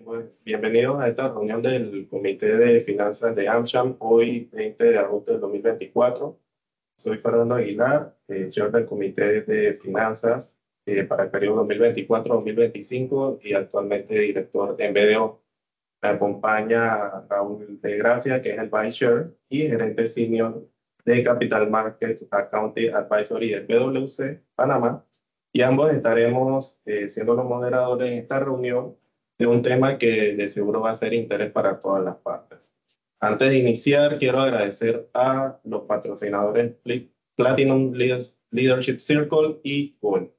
Bueno, bienvenidos a esta reunión del Comité de Finanzas de AmCham, hoy 20 de agosto del 2024. Soy Fernando Aguilar, chair del Comité de Finanzas para el periodo 2024-2025 y actualmente director en BDO. Me acompaña Raúl de Gracia, que es el Vice Chair y gerente senior de Capital Markets Accounting Advisory de PwC, Panamá, y ambos estaremos siendo los moderadores en esta reunión de un tema que de seguro va a ser interés para todas las partes. Antes de iniciar, quiero agradecer a los patrocinadores Platinum Leadership Circle y Gold.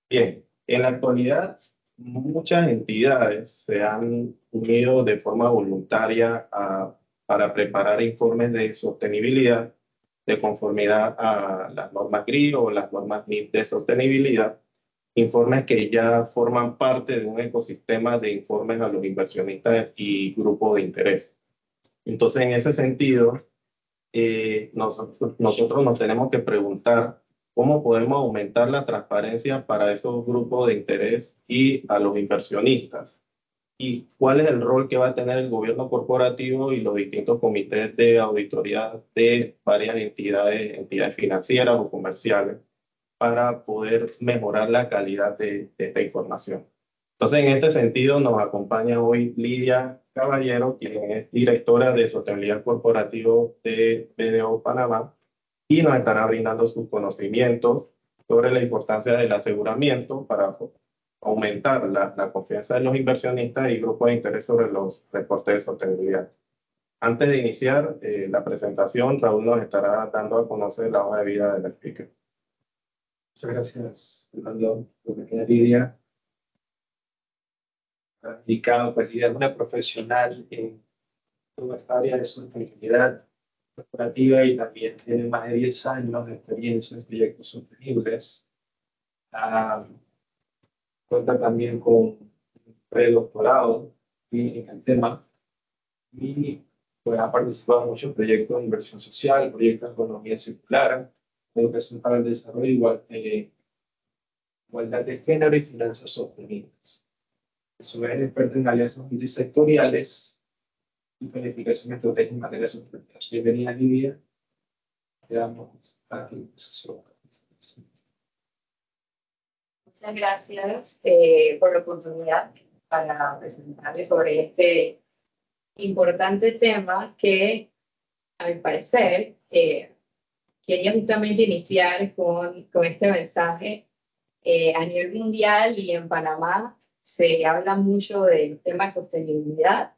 Bien, en la actualidad, muchas entidades se han unido de forma voluntaria para preparar informes de sostenibilidad de conformidad a las normas GRI o las normas NIF de sostenibilidad, informes que ya forman parte de un ecosistema de informes a los inversionistas y grupos de interés. Entonces, en ese sentido, nosotros nos tenemos que preguntar cómo podemos aumentar la transparencia para esos grupos de interés y a los inversionistas. Y cuál es el rol que va a tener el gobierno corporativo y los distintos comités de auditoría de varias entidades financieras o comerciales para poder mejorar la calidad de esta información. Entonces, en este sentido, nos acompaña hoy Lidia Caballero, quien es directora de Sostenibilidad Corporativa de BDO Panamá, y nos estará brindando sus conocimientos sobre la importancia del aseguramiento para aumentar la confianza de los inversionistas y grupos de interés sobre los reportes de sostenibilidad. Antes de iniciar la presentación, Raúl nos estará dando a conocer la hoja de vida del speaker. Muchas gracias, Fernando. Lidia, dedicado, pues Lidia es una profesional en toda esta área de sostenibilidad corporativa y también tiene más de 10 años de experiencia en proyectos sostenibles. Cuenta también con un predoctorado en el tema y pues, ha participado en muchos proyectos de inversión social, proyectos de economía circular, educación para el desarrollo, igualdad de género y finanzas sostenibles. A su vez, es experta en alianzas multisectoriales y planificación de estrategias en materia sostenible. Bienvenida, Lidia. Quedamos a tu disposición. Muchas gracias por la oportunidad para presentarles sobre este importante tema que, a mi parecer, quería justamente iniciar con este mensaje. A nivel mundial y en Panamá se habla mucho del tema de sostenibilidad,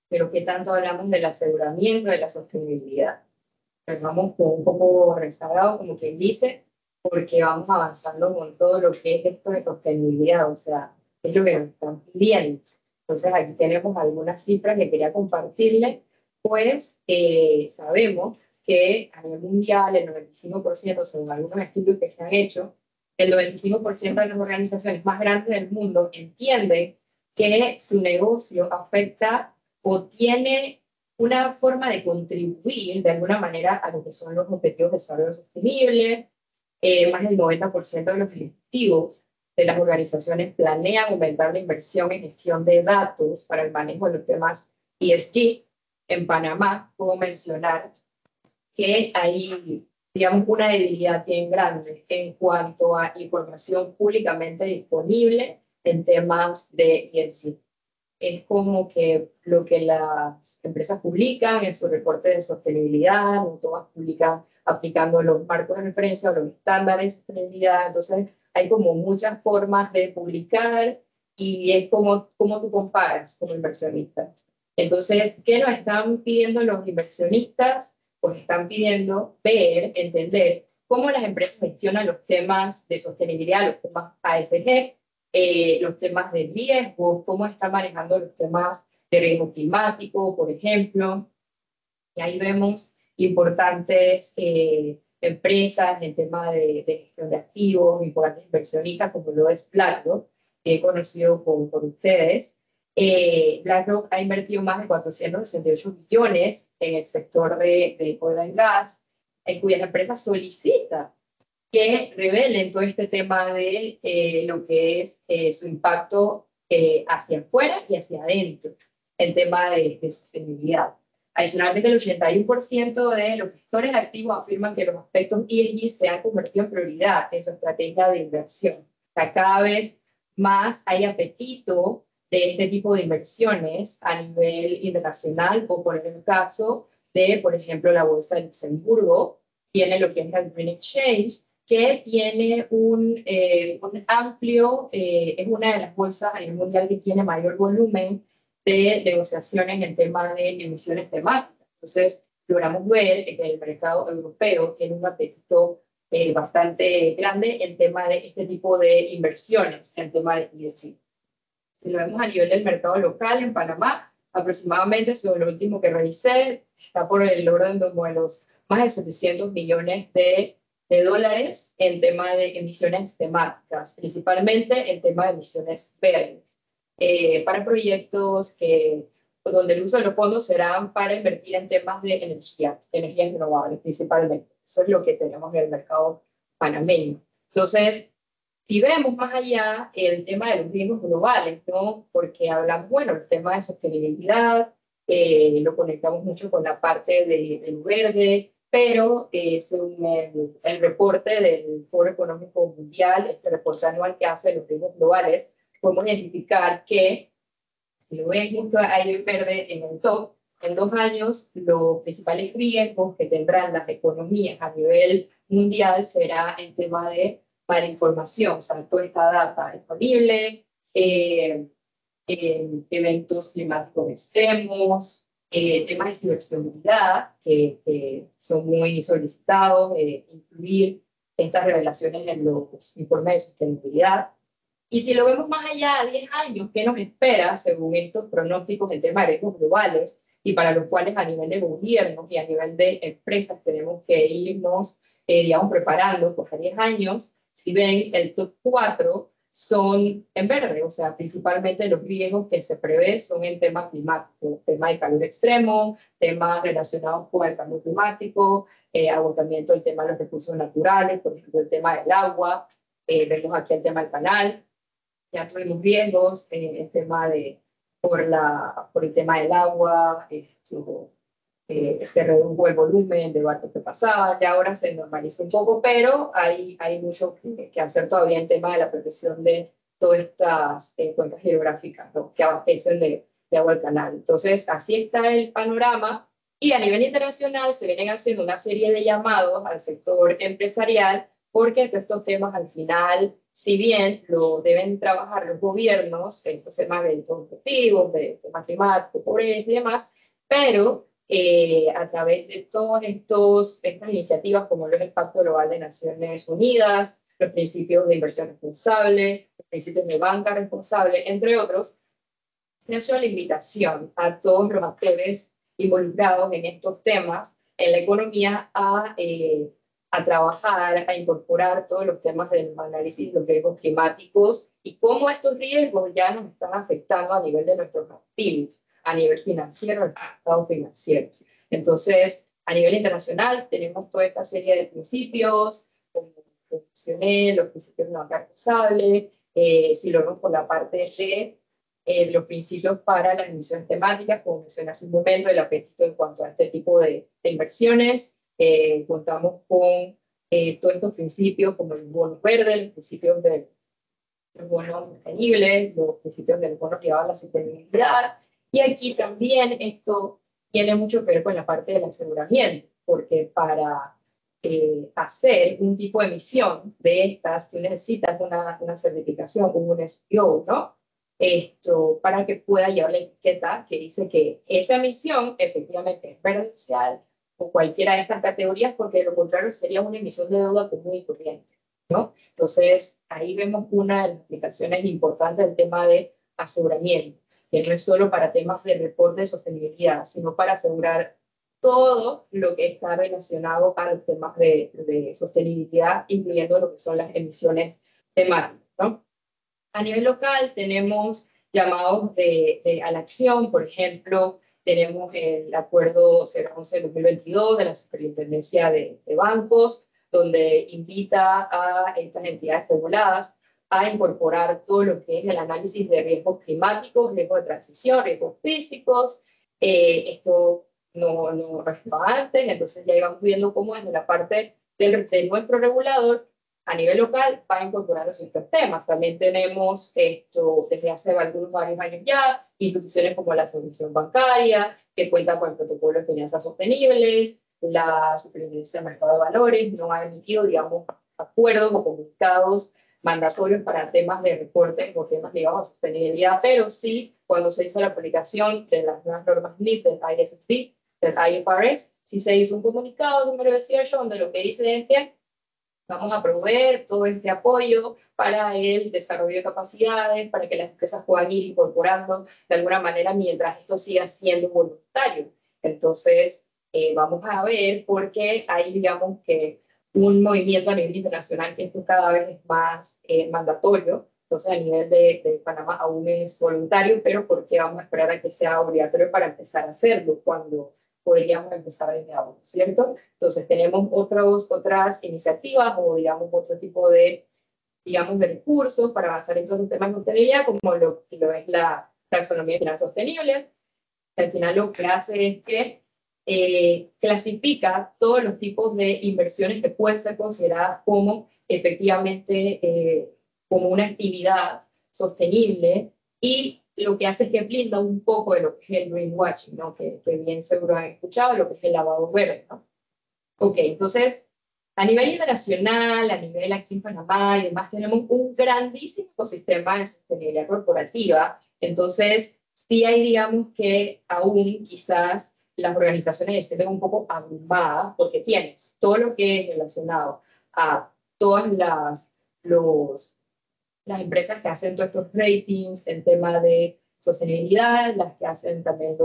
pero ¿qué tanto hablamos del aseguramiento de la sostenibilidad? Pues vamos un poco rezagados, como quien dice, porque vamos avanzando con todo lo que es esto de sostenibilidad, o sea, es lo que nos están pidiendo. Entonces aquí tenemos algunas cifras que quería compartirles, pues sabemos que a nivel mundial el 95%, según algunos estudios que se han hecho, el 95% de las organizaciones más grandes del mundo entienden que su negocio afecta o tiene una forma de contribuir de alguna manera a lo que son los objetivos de desarrollo sostenible. Más del 90% de los ejecutivos de las organizaciones planean aumentar la inversión en gestión de datos para el manejo de los temas ESG. En Panamá, puedo mencionar que hay, digamos, una debilidad bien grande en cuanto a información públicamente disponible en temas de ESG. Es como que lo que las empresas publican en su reporte de sostenibilidad, no todas publican aplicando los marcos de referencia o los estándares de sostenibilidad. Entonces, hay como muchas formas de publicar y es como tú comparas como inversionista. Entonces, ¿qué nos están pidiendo los inversionistas? Pues están pidiendo ver, entender cómo las empresas gestionan los temas de sostenibilidad, los temas ASG, los temas de riesgo, cómo está manejando los temas de riesgo climático, por ejemplo. Y ahí vemos importantes empresas en tema de gestión de activos, importantes inversionistas como lo es BlackRock, que he conocido por ustedes. BlackRock ha invertido más de 468 billones en el sector de oil and gas, en cuyas empresas solicita que revelen todo este tema de lo que es su impacto hacia afuera y hacia adentro en tema de sostenibilidad. Adicionalmente, el 81% de los gestores activos afirman que los aspectos ESG se han convertido en prioridad en su estrategia de inversión. O sea, cada vez más hay apetito de este tipo de inversiones a nivel internacional, o por el caso de, por ejemplo, la Bolsa de Luxemburgo, tiene lo que es el Green Exchange, que tiene un amplio, es una de las bolsas a nivel mundial que tiene mayor volumen de negociaciones en tema de emisiones temáticas. Entonces, logramos ver que el mercado europeo tiene un apetito bastante grande en tema de este tipo de inversiones, en tema de ESG. Si lo vemos a nivel del mercado local en Panamá, aproximadamente, según lo último que revisé, está por el orden de los más de 700 millones de dólares en tema de emisiones temáticas, principalmente en tema de emisiones verdes, para proyectos donde el uso de los fondos serán para invertir en temas de energías renovables principalmente. Eso es lo que tenemos en el mercado panameño. Entonces, si vemos más allá el tema de los riesgos globales, ¿no? Porque hablamos, bueno, el tema de sostenibilidad, lo conectamos mucho con la parte del verde, pero según el reporte del Foro Económico Mundial, este reporte anual que hace los riesgos globales, podemos identificar que, si lo ven justo ahí en verde en el top, en 2 años los principales riesgos que tendrán las economías a nivel mundial será el tema de mala información, o sea, toda esta data disponible, eventos climáticos extremos, temas de ciberseguridad que son muy solicitados, incluir estas revelaciones en los informes de sostenibilidad. Y si lo vemos más allá de 10 años, ¿qué nos espera según estos pronósticos en temas de riesgos globales y para los cuales a nivel de gobierno y a nivel de empresas tenemos que irnos, digamos, preparando? Pues a 10 años, si ven, el top 4 son en verde, o sea, principalmente los riesgos que se prevé son en temas climáticos, temas de calor extremo, temas relacionados con el cambio climático, agotamiento del tema de los recursos naturales, por ejemplo, el tema del agua, vemos aquí el tema del canal. Ya tuvimos riesgos, el tema por el tema del agua, se redujo el volumen de barcos que pasaban, ya ahora se normalizó un poco, pero hay mucho que hacer todavía en tema de la protección de todas estas cuencas hidrográficas, ¿no?, que abastecen de agua al canal. Entonces, así está el panorama, y a nivel internacional se vienen haciendo una serie de llamados al sector empresarial, porque estos temas al final, si bien lo deben trabajar los gobiernos, estos temas de objetivos, de temas climáticos, pobreza y demás, pero a través de todas estas iniciativas, como es el Pacto Global de Naciones Unidas, los principios de inversión responsable, los principios de banca responsable, entre otros, se hace la invitación a todos los actores involucrados en estos temas en la economía a trabajar, a incorporar todos los temas del análisis de los riesgos climáticos y cómo estos riesgos ya nos están afectando a nivel de nuestros activos, a nivel financiero, el mercado financiero. Entonces, a nivel internacional tenemos toda esta serie de principios, como mencioné, los principios de la banca responsable, si lo vemos por la parte de los principios para las emisiones temáticas, como mencioné hace un momento, el apetito en cuanto a este tipo de inversiones. Contamos con todos estos principios como el bono verde, los principios de los bonos sostenibles, los principios del bono privado a la sostenibilidad. Y aquí también esto tiene mucho que ver con la parte del aseguramiento, porque para hacer un tipo de emisión de estas, tú necesitas una certificación, un SPO, ¿no? Para que pueda llevar la etiqueta que dice que esa emisión efectivamente es verde social o cualquiera de estas categorías, porque de lo contrario sería una emisión de deuda común y corriente, ¿no? Entonces, ahí vemos una de las aplicaciones importantes del tema de aseguramiento, que no es solo para temas de reporte de sostenibilidad, sino para asegurar todo lo que está relacionado a los temas de sostenibilidad, incluyendo lo que son las emisiones temáticas, ¿no? A nivel local tenemos llamados a la acción, por ejemplo, tenemos el acuerdo 011 de 2022 de la Superintendencia de Bancos, donde invita a estas entidades reguladas a incorporar todo lo que es el análisis de riesgos climáticos, riesgos de transición, riesgos físicos. Esto no estaba antes, entonces ya íbamos viendo cómo desde la parte de nuestro regulador a nivel local va incorporando ciertos temas. También tenemos esto desde hace varios años ya, instituciones como la Asociación Bancaria, que cuenta con el protocolo de finanzas sostenibles, la Superintendencia del Mercado de Valores no ha emitido, digamos, acuerdos o comunicados mandatorios para temas de reportes o temas ligados a sostenibilidad, pero sí, cuando se hizo la aplicación de las nuevas normas NIF del ISSB, del IFRS, sí se hizo un comunicado número 18 donde lo que dice es que vamos a proveer todo este apoyo para el desarrollo de capacidades, para que las empresas puedan ir incorporando de alguna manera mientras esto siga siendo voluntario. Entonces, vamos a ver porque hay, digamos, que un movimiento a nivel internacional que esto cada vez es más mandatorio. Entonces, a nivel de Panamá aún es voluntario, pero ¿por qué vamos a esperar a que sea obligatorio para empezar a hacerlo cuando podríamos empezar desde ahora, ¿cierto? Entonces tenemos otras iniciativas o digamos otro tipo de, digamos, de recursos para avanzar en todos los temas de sostenibilidad, como lo es la taxonomía final sostenible. Al final lo que hace es que clasifica todos los tipos de inversiones que pueden ser consideradas como efectivamente como una actividad sostenible y lo que hace es que blinda un poco de lo que es el greenwashing, ¿no? Que bien seguro han escuchado, lo que es el lavado verde, ¿no? Ok, entonces, a nivel internacional, a nivel aquí en Panamá y demás, tenemos un grandísimo ecosistema de sostenibilidad corporativa. Entonces, sí hay, digamos, que aún quizás las organizaciones se ven un poco abrumadas porque tienes todo lo que es relacionado a todas las empresas que hacen todos estos ratings en tema de sostenibilidad, las que hacen también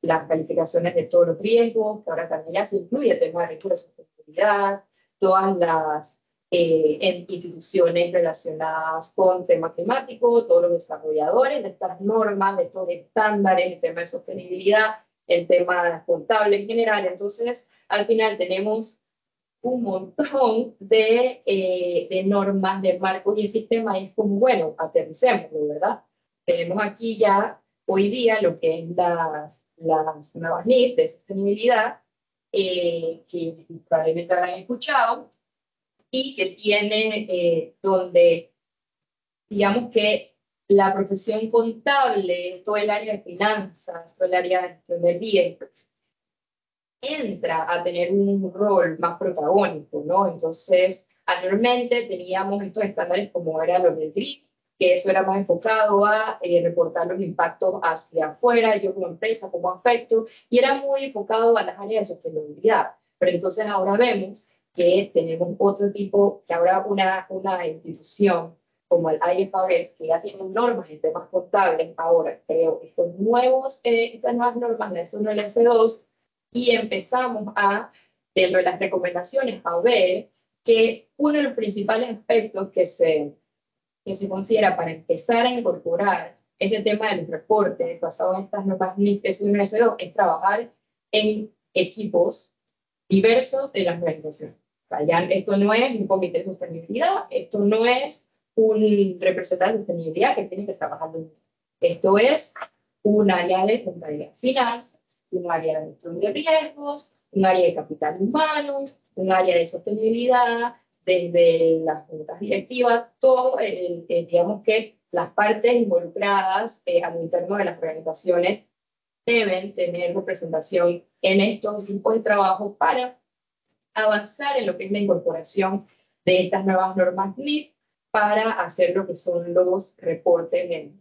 las calificaciones de todos los riesgos, que ahora también ya se incluye el tema de riesgos de sostenibilidad, todas las instituciones relacionadas con tema climático, todos los desarrolladores de estas normas, de estos estándares, el tema de sostenibilidad, el tema contable en general. Entonces, al final tenemos un montón de normas, de marcos y el sistema, y es como, bueno, aterricémoslo, ¿verdad? Tenemos aquí ya, hoy día, lo que es las nuevas NIF de sostenibilidad, que probablemente habrán escuchado, y que tiene donde, digamos que la profesión contable, todo el área de finanzas, todo el área de gestión de riesgo, entra a tener un rol más protagónico, ¿no? Entonces, anteriormente teníamos estos estándares como era los del GRI, que eso era más enfocado a reportar los impactos hacia afuera, yo como empresa, como afecto, y era muy enfocado a las áreas de sostenibilidad. Pero entonces ahora vemos que tenemos otro tipo, que ahora una institución como el IFRS, que ya tiene normas en temas contables, ahora creo estas nuevas normas, la S1 y la S2, y empezamos dentro de las recomendaciones, a ver que uno de los principales aspectos que se considera para empezar a incorporar este tema de los reportes basados en estas normas NIF S1 y S2 es trabajar en equipos diversos de las organizaciones. Esto no es un comité de sostenibilidad, esto no es un representante de sostenibilidad que tiene que trabajar en esto. Es un área de contabilidad finanzas, un área de gestión de riesgos, un área de capital humano, un área de sostenibilidad, desde las juntas directivas, todo, digamos que las partes involucradas a lo interno de las organizaciones deben tener representación en estos grupos de trabajo para avanzar en lo que es la incorporación de estas nuevas normas NIF para hacer lo que son los reportes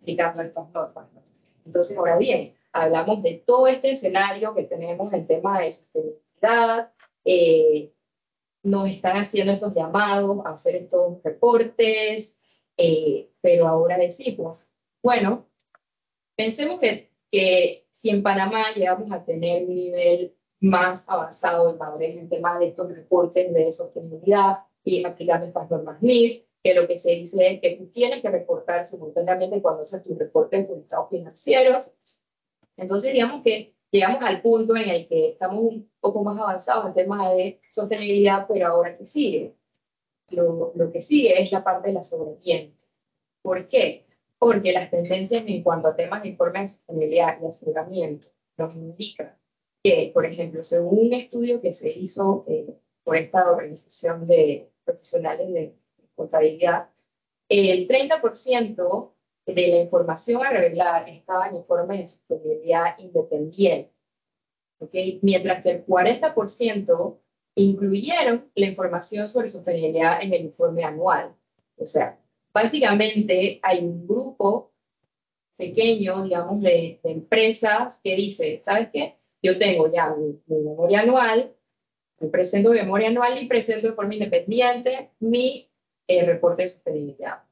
aplicando estas normas, ¿no? Entonces, ahora bien, hablamos de todo este escenario que tenemos, el tema de sostenibilidad, nos están haciendo estos llamados a hacer estos reportes, pero ahora decimos, bueno, pensemos que si en Panamá llegamos a tener un nivel más avanzado de madurez en temas de estos reportes de sostenibilidad y aplicando estas normas NIF, que lo que se dice es que tú tienes que reportar simultáneamente cuando haces tus reportes de estados financieros. Entonces, digamos que llegamos al punto en el que estamos un poco más avanzados en temas de sostenibilidad, pero ahora, ¿qué sigue? lo que sigue es la parte del aseguramiento. ¿Por qué? Porque las tendencias en cuanto a temas de informe de sostenibilidad y aseguramiento nos indican que, por ejemplo, según un estudio que se hizo por esta organización de profesionales de contabilidad, el 30% de la información a revelar estaba en informes de sostenibilidad independiente, ¿okay? Mientras que el 40% incluyeron la información sobre sostenibilidad en el informe anual. O sea, básicamente hay un grupo pequeño, digamos, de empresas que dice, ¿sabes qué? Yo tengo ya mi memoria anual, me presento mi memoria anual y presento de forma independiente mi reporte de sostenibilidad.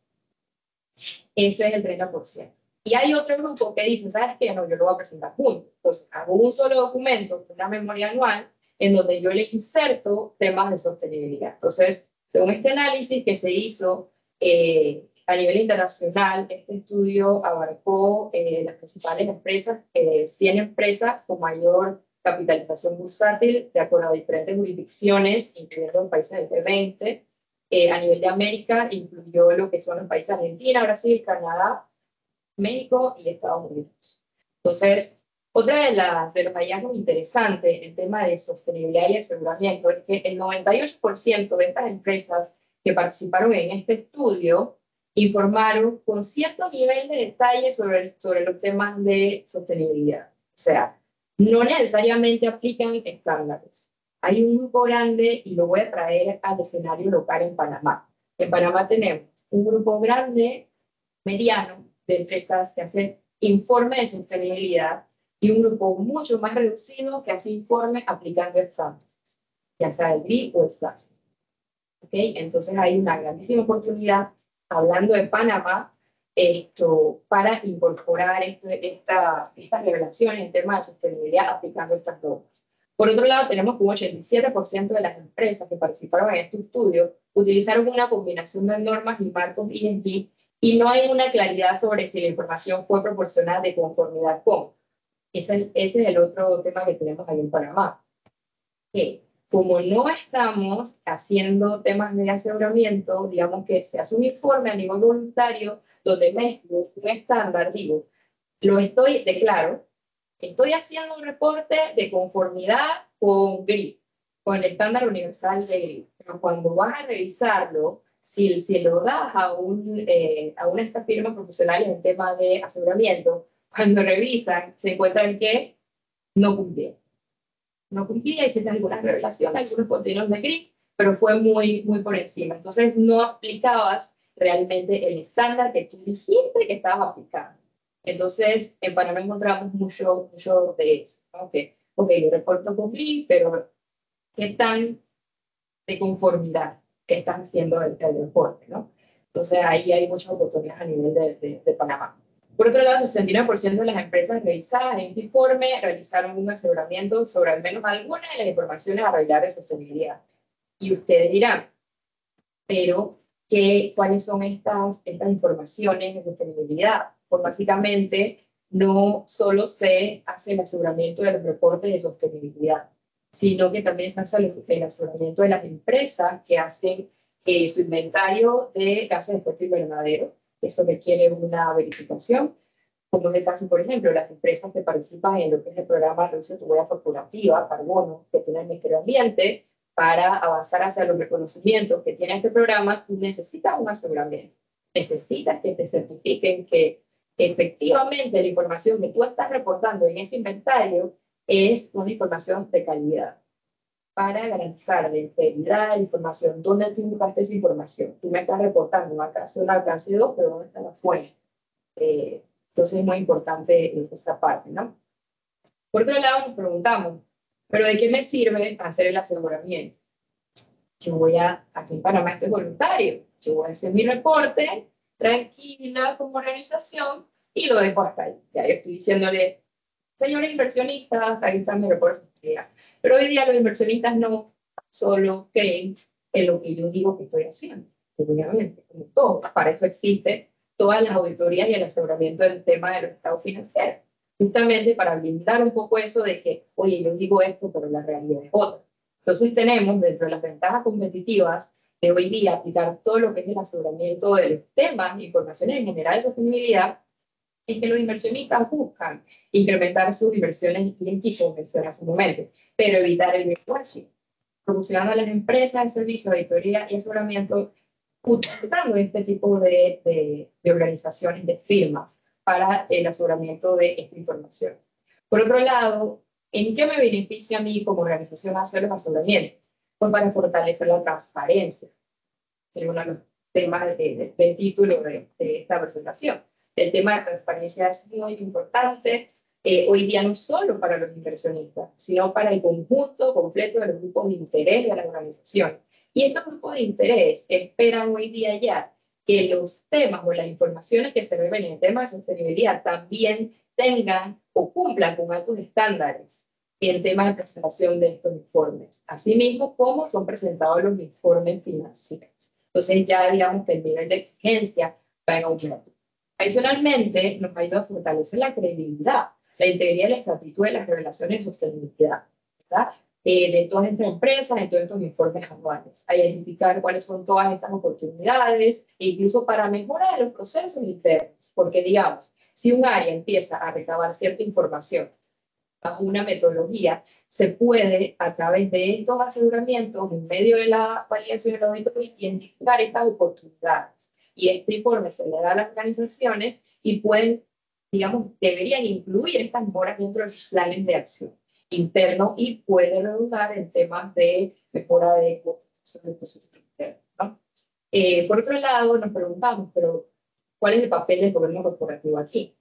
Ese es el 30%. Y hay otro grupo que dice, ¿sabes qué? No, yo lo voy a presentar junto. Entonces, hago un solo documento, una memoria anual, en donde yo le inserto temas de sostenibilidad. Entonces, según este análisis que se hizo a nivel internacional, este estudio abarcó las principales empresas, 100 empresas con mayor capitalización bursátil, de acuerdo a diferentes jurisdicciones, incluyendo los países del G20. A nivel de América, incluyó lo que son los países Argentina, Brasil, Canadá, México y Estados Unidos. Entonces, otra de los hallazgos interesantes en tema de sostenibilidad y aseguramiento es que el 98% de estas empresas que participaron en este estudio informaron con cierto nivel de detalle sobre los temas de sostenibilidad. O sea, no necesariamente aplican estándares. Hay un grupo grande, y lo voy a traer al escenario local en Panamá. En Panamá tenemos un grupo grande, mediano, de empresas que hacen informe de sostenibilidad y un grupo mucho más reducido que hace informe aplicando estándares, ya sea el GRI o el SASB. ¿Okay? Entonces hay una grandísima oportunidad, hablando de Panamá, para incorporar estas revelaciones en temas de sostenibilidad aplicando estas normas. Por otro lado, tenemos que un 87% de las empresas que participaron en este estudio utilizaron una combinación de normas y marcos ESG, y no hay una claridad sobre si la información fue proporcional de conformidad con. Ese es el otro tema que tenemos ahí en Panamá. Que como no estamos haciendo temas de aseguramiento, digamos que se hace un informe a nivel voluntario donde mezclo un estándar, digo, declaro, estoy haciendo un reporte de conformidad con GRI, con el estándar universal de GRI. Pero cuando vas a revisarlo, si lo das a una de estas firmas profesionales en tema de aseguramiento, cuando revisan, se encuentran que no cumplieron. No cumplía, hiciste algunas revelaciones, algunos contenidos de GRI, pero fue muy, muy por encima. Entonces no aplicabas realmente el estándar que tú dijiste que estabas aplicando. Entonces, en Panamá encontramos mucho de eso, ¿no? Ok, yo reporto con GRI, pero ¿qué tan de conformidad que están haciendo el reporte, ¿no? Entonces, ahí hay muchas oportunidades a nivel de Panamá. Por otro lado, el 69% de las empresas revisadas en este informe realizaron un aseguramiento sobre al menos alguna de las informaciones a revelar de sostenibilidad. Y ustedes dirán, pero ¿cuáles son estas informaciones de sostenibilidad? Pues básicamente no solo se hace el aseguramiento de los reportes de sostenibilidad, sino que también se hace el aseguramiento de las empresas que hacen su inventario de gases de efecto invernadero. Eso requiere una verificación, como es el caso, por ejemplo, las empresas que participan en lo que es el programa Reduce tu huella corporativa, carbono, que tiene el Ministerio de Ambiente. Para avanzar hacia los reconocimientos que tiene este programa, tú necesitas un aseguramiento. Necesitas que te certifiquen que efectivamente la información que tú estás reportando en ese inventario es una información de calidad, para garantizar la integridad de la información. ¿Dónde tú buscaste esa información? Tú me estás reportando una clase 1, clase 2, pero ¿dónde está la fuente? Entonces es muy importante esa parte, ¿no? Por otro lado, nos preguntamos, ¿pero de qué me sirve hacer el aseguramiento? Aquí en Panamá esto es voluntario. Yo voy a hacer mi reporte tranquila como organización y lo dejo hasta ahí. Ya yo estoy diciéndole, señores inversionistas, ahí está mi reporte. Pero hoy día los inversionistas no solo creen en lo que yo digo que estoy haciendo, obviamente, como todo. Para eso existe todas las auditorías y el aseguramiento del tema de los estados financieros, justamente para blindar un poco eso de que, oye, yo digo esto, pero la realidad es otra. Entonces tenemos, dentro de las ventajas competitivas, de hoy día aplicar todo lo que es el aseguramiento de los temas, informaciones en general de sostenibilidad, es que los inversionistas buscan incrementar sus inversiones y en tipo mencioné hace un momento, pero evitar el greenwashing, promocionando a las empresas el servicio de auditoría y aseguramiento, utilizando este tipo de organizaciones, de firmas, para el aseguramiento de esta información. Por otro lado, ¿en qué me beneficia a mí como organización hacer los aseguramientos? Pues para fortalecer la transparencia, que es uno de los temas del título de esta presentación. El tema de transparencia es muy importante hoy día no solo para los inversionistas, sino para el conjunto completo de los grupos de interés de la organización. Y estos grupos de interés esperan hoy día ya que los temas o las informaciones que se revelen en temas de sostenibilidad también tengan o cumplan con altos estándares en temas de presentación de estos informes. Asimismo, cómo son presentados los informes financieros. Entonces ya digamos que el nivel de exigencia va en aumento. Adicionalmente, nos ayuda a fortalecer la credibilidad, la integridad y la exactitud de las revelaciones de sostenibilidad, ¿verdad? De todas estas empresas, en todos estos informes anuales, a identificar cuáles son todas estas oportunidades, e incluso para mejorar los procesos internos, porque digamos, si un área empieza a recabar cierta información bajo una metodología, se puede, a través de estos aseguramientos, en medio de la validación del auditoría, identificar estas oportunidades. Y este informe se le da a las organizaciones y pueden, digamos, deberían incluir estas mejoras dentro de sus planes de acción interno y puede redundar en temas de mejora de procesos internos, ¿no? Por otro lado, nos preguntamos, pero ¿cuál es el papel del gobierno corporativo aquí?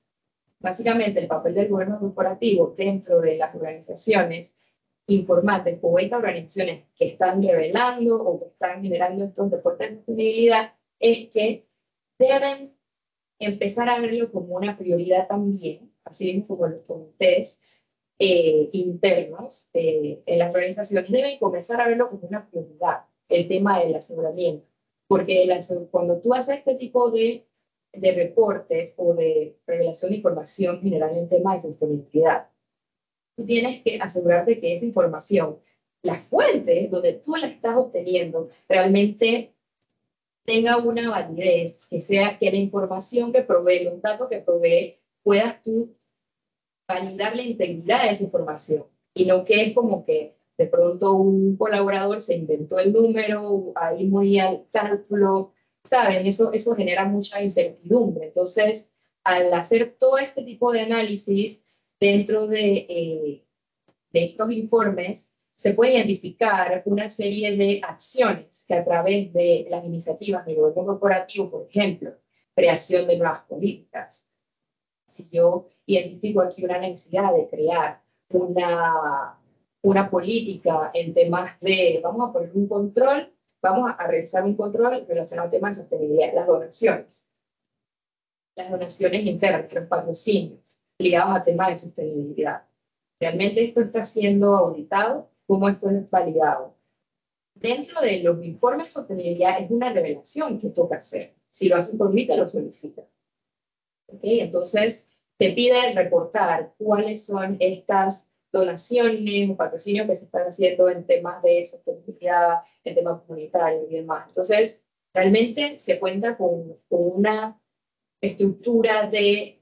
Básicamente, el papel del gobierno corporativo dentro de las organizaciones informantes o estas organizaciones que están revelando o que están generando estos reportes de sostenibilidad es que deben empezar a verlo como una prioridad también, así mismo como los comités internos en las organizaciones deben comenzar a verlo como una prioridad, el tema del aseguramiento, porque cuando tú haces este tipo de reportes o de revelación de información general en temas de sostenibilidad, tú tienes que asegurarte que esa información, la fuente donde tú la estás obteniendo, realmente tenga una validez, que sea que la información que provee, los datos que provee, puedas tú validar la integridad de esa información y no que es como que de pronto un colaborador se inventó el número, ahí muy al cálculo, ¿saben? Eso genera mucha incertidumbre. Entonces, al hacer todo este tipo de análisis dentro de estos informes, se puede identificar una serie de acciones que a través de las iniciativas del gobierno corporativo, por ejemplo, creación de nuevas políticas. Si yo identifico aquí una necesidad de crear una política en temas de, vamos a poner un control, vamos a realizar un control relacionado a temas de sostenibilidad, las donaciones internas, los patrocinios ligados a temas de sostenibilidad. ¿Realmente esto está siendo auditado? ¿Cómo esto es validado? Dentro de los informes de sostenibilidad es una revelación que toca hacer. Si lo hacen por mí, te lo solicitan. ¿Okay? Entonces, te pide reportar cuáles son estas donaciones o patrocinios que se están haciendo en temas de sostenibilidad, en temas comunitarios y demás. Entonces, realmente se cuenta con una estructura de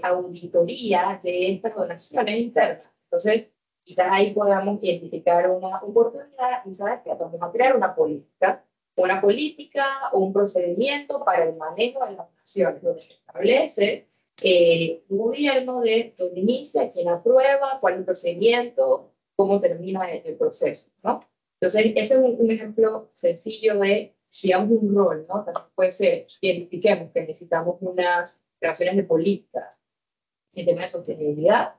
auditoría de estas donaciones internas. Entonces, quizás ahí podamos identificar una oportunidad y saber que vamos a crear una política o un procedimiento para el manejo de las donaciones, donde se establece un gobierno donde inicia, quién aprueba, cuál es el procedimiento, cómo termina el proceso, ¿no? Entonces, ese es un ejemplo sencillo de, digamos, un rol, ¿no? También puede ser, identifiquemos que necesitamos unas creaciones de políticas en temas de sostenibilidad,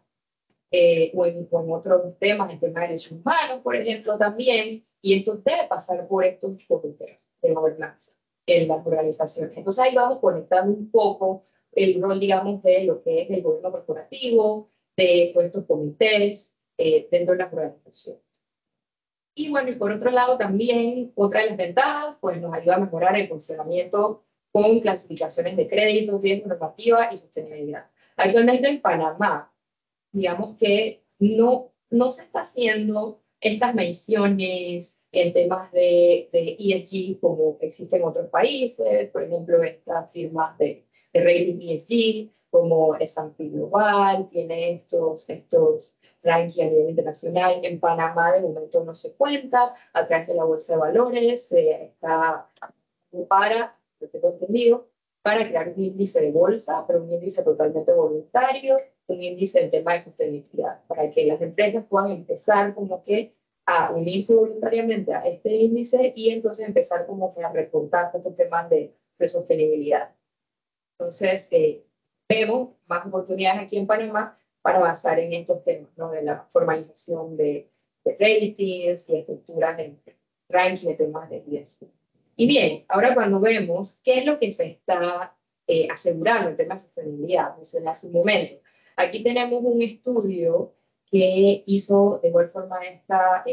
o en otros temas, en temas de derechos humanos, por ejemplo, también, y esto debe pasar por estos comités de gobernanza en las organizaciones. Entonces ahí vamos conectando un poco el rol, digamos, de lo que es el gobierno corporativo, de todos estos comités dentro de las organizaciones. Y bueno, y por otro lado también, otra de las ventajas, pues nos ayuda a mejorar el funcionamiento con clasificaciones de créditos, riesgo, normativa y sostenibilidad. Actualmente en Panamá, digamos que no se está haciendo estas mediciones en temas de ESG como existen en otros países, por ejemplo, estas firmas de rating ESG como S&P Global, tiene estos rankings a nivel internacional. En Panamá de momento no se cuenta, a través de la Bolsa de Valores está para, lo tengo entendido, para crear un índice de bolsa, pero un índice totalmente voluntario, un índice en tema de sostenibilidad, para que las empresas puedan empezar como que a unirse voluntariamente a este índice y entonces empezar como que a reportar estos temas de sostenibilidad. Entonces, vemos más oportunidades aquí en Panamá para avanzar en estos temas, ¿no? De la formalización de ratings y estructuras de ranking de temas de ESG. Y bien, ahora cuando vemos qué es lo que se está asegurando en temas de sostenibilidad, mencioné hace un momento, aquí tenemos un estudio que hizo de igual forma esta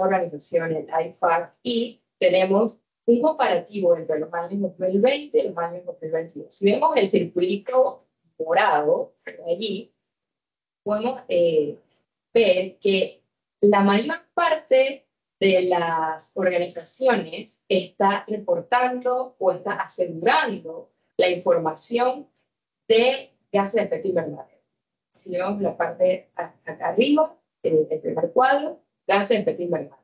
organización, el IFAC, y tenemos un comparativo entre los años 2020 y los años 2022. Si vemos el circulito morado allí, podemos ver que la mayor parte de las organizaciones está reportando o está asegurando la información de gases de efecto invernadero. Si vemos la parte acá arriba, el primer cuadro, gases de efecto invernadero.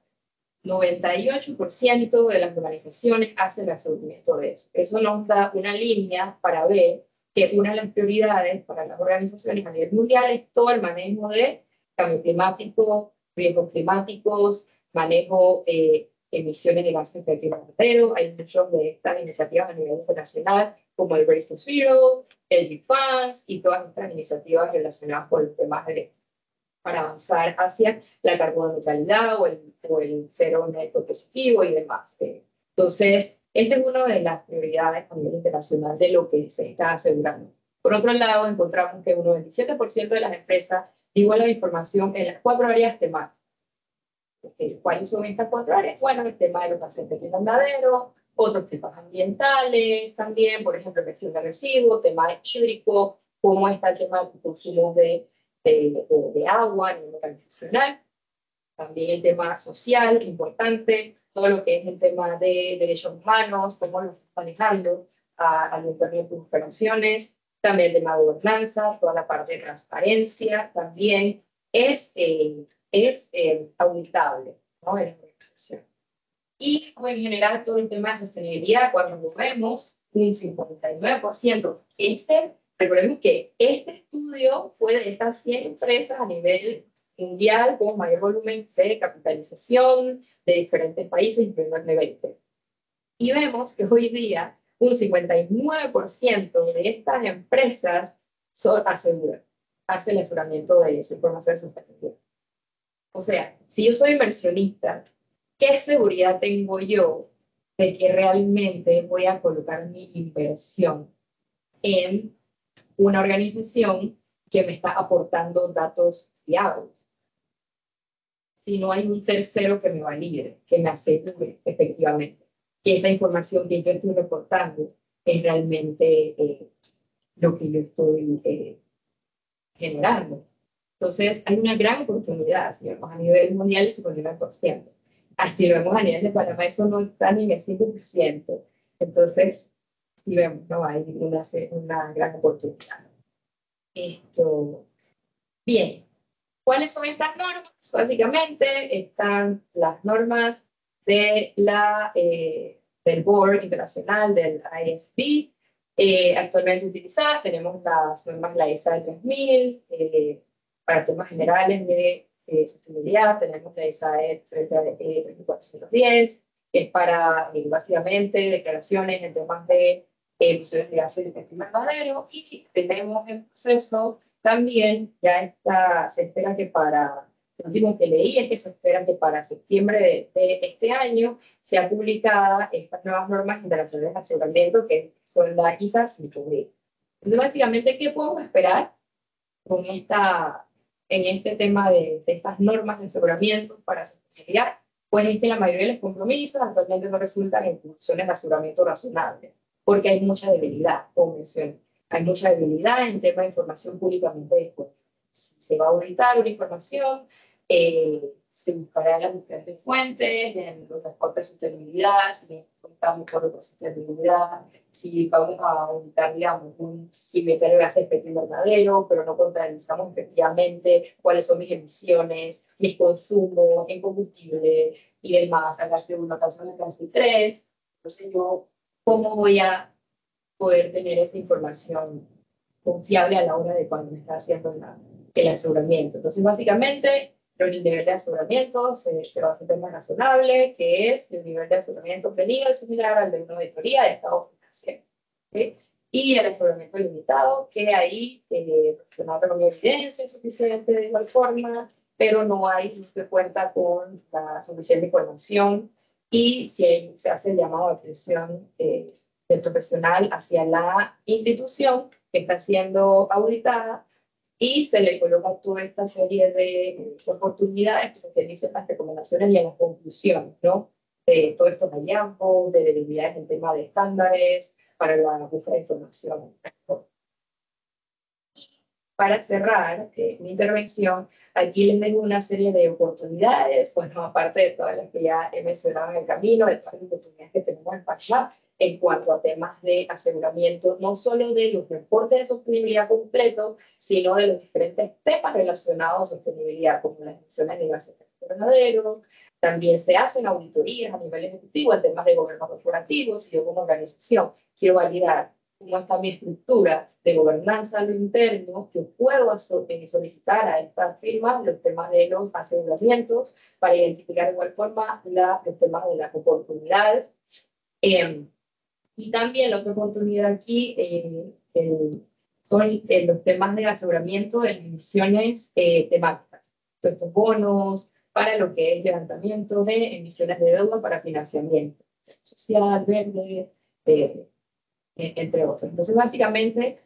98% de las organizaciones hacen el aseguramiento de eso. Eso nos da una línea para ver que una de las prioridades para las organizaciones a nivel mundial es todo el manejo de cambio climático, riesgos climáticos, manejo emisiones de gases de efecto invernadero. Hay muchas de estas iniciativas a nivel internacional, como el Race to Zero, el GFANS y todas estas iniciativas relacionadas con el tema de para avanzar hacia la carbono neutralidad o el cero neto positivo y demás. Entonces, esta es una de las prioridades a nivel internacional de lo que se está asegurando. Por otro lado, encontramos que un 97% de las empresas divulgan la información en las 4 áreas temáticas. ¿Cuáles son estas 4 áreas? Bueno, el tema de los gases de efecto invernadero, otros temas ambientales también, por ejemplo, gestión de residuos, tema hídrico, cómo está el tema del consumo de agua a nivel organizacional, también el tema social, importante, todo lo que es el tema de derechos humanos, cómo lo están manejando al interno de tus operaciones, también el tema de gobernanza, toda la parte de transparencia, también es auditable, ¿no? En la organización. Y en general todo el tema de sostenibilidad, cuando lo vemos, un 59%. Recordemos que este estudio fue de estas 100 empresas a nivel mundial con mayor volumen de capitalización de diferentes países, incluyendo el G20. Y vemos que hoy día un 59% de estas empresas hacen el aseguramiento de su información de sostenibilidad. O sea, si yo soy inversionista, ¿qué seguridad tengo yo de que realmente voy a colocar mi inversión en una organización que me está aportando datos fiables? Si no hay un tercero que me valide, que me asegure efectivamente que esa información que yo estoy reportando es realmente lo que yo estoy generando. Entonces, hay una gran oportunidad, si vemos a nivel mundial, el 59%. Así lo vemos a nivel de Panamá, eso no está ni en el 5%. Entonces, si vemos, no hay una gran oportunidad. Bien, ¿cuáles son estas normas? Básicamente están las normas de del Board Internacional, del ISB, actualmente utilizadas. Tenemos las normas, la ISA 3000, para temas generales de sostenibilidad. Tenemos la ISA 3410, que es para, básicamente, declaraciones en temas de emisiones de gases de efecto invernadero. Y tenemos en proceso también, se espera que lo último que leí es que se espera que para septiembre de este año sea publicada estas nuevas normas internacionales de aseguramiento, que son la ISA 5000. Entonces, básicamente, ¿qué podemos esperar con en este tema de estas normas de aseguramiento para sostenibilidad? Pues es que la mayoría de los compromisos actualmente no resultan en funciones de aseguramiento razonables, porque hay mucha debilidad, como mencioné. Hay mucha debilidad en temas de información públicamente disponible. Si se va a auditar una información, se buscará en las diferentes fuentes, en los reportes de sostenibilidad, si contamos con la sostenibilidad, si vamos a aumentar, digamos, un inventario de gases de efecto invernadero, pero no contabilizamos efectivamente cuáles son mis emisiones, mis consumos en combustible y demás, a gas de 1, a gas de 3. Entonces yo, ¿cómo voy a poder tener esa información confiable a la hora de cuando me está haciendo el aseguramiento? Entonces, básicamente, el nivel de aseguramiento se va a hacer más razonable, que es el nivel de aseguramiento obtenido es similar al de una auditoría de estado financiero. ¿Sí? Y el aseguramiento limitado, que ahí no hay evidencia suficiente de igual forma, pero no se cuenta con la suficiente información y si se hace el llamado de atención del profesional hacia la institución que está siendo auditada y se le coloca toda esta serie de oportunidades que dicen las recomendaciones y en las conclusiones, ¿no? De todos estos hallazgos, de debilidades en tema de estándares para la búsqueda de información. Para cerrar mi intervención, aquí les dejo una serie de oportunidades, bueno, aparte de todas las que ya he mencionado en el camino, de todas las oportunidades que tenemos en Panamá en cuanto a temas de aseguramiento, no solo de los reportes de sostenibilidad completos, sino de los diferentes temas relacionados a sostenibilidad, como las emisiones de gases de efecto invernadero. También se hacen auditorías a nivel ejecutivo en temas de gobierno corporativo. Si yo como organización quiero validar cómo está mi estructura de gobernanza a lo interno, yo puedo solicitar a estas firmas los temas de los aseguramientos para identificar de igual forma los temas de las oportunidades. Y también la otra oportunidad aquí son los temas de aseguramiento de las emisiones temáticas, estos bonos para lo que es levantamiento de emisiones de deuda para financiamiento social, verde, entre otros. Entonces, básicamente,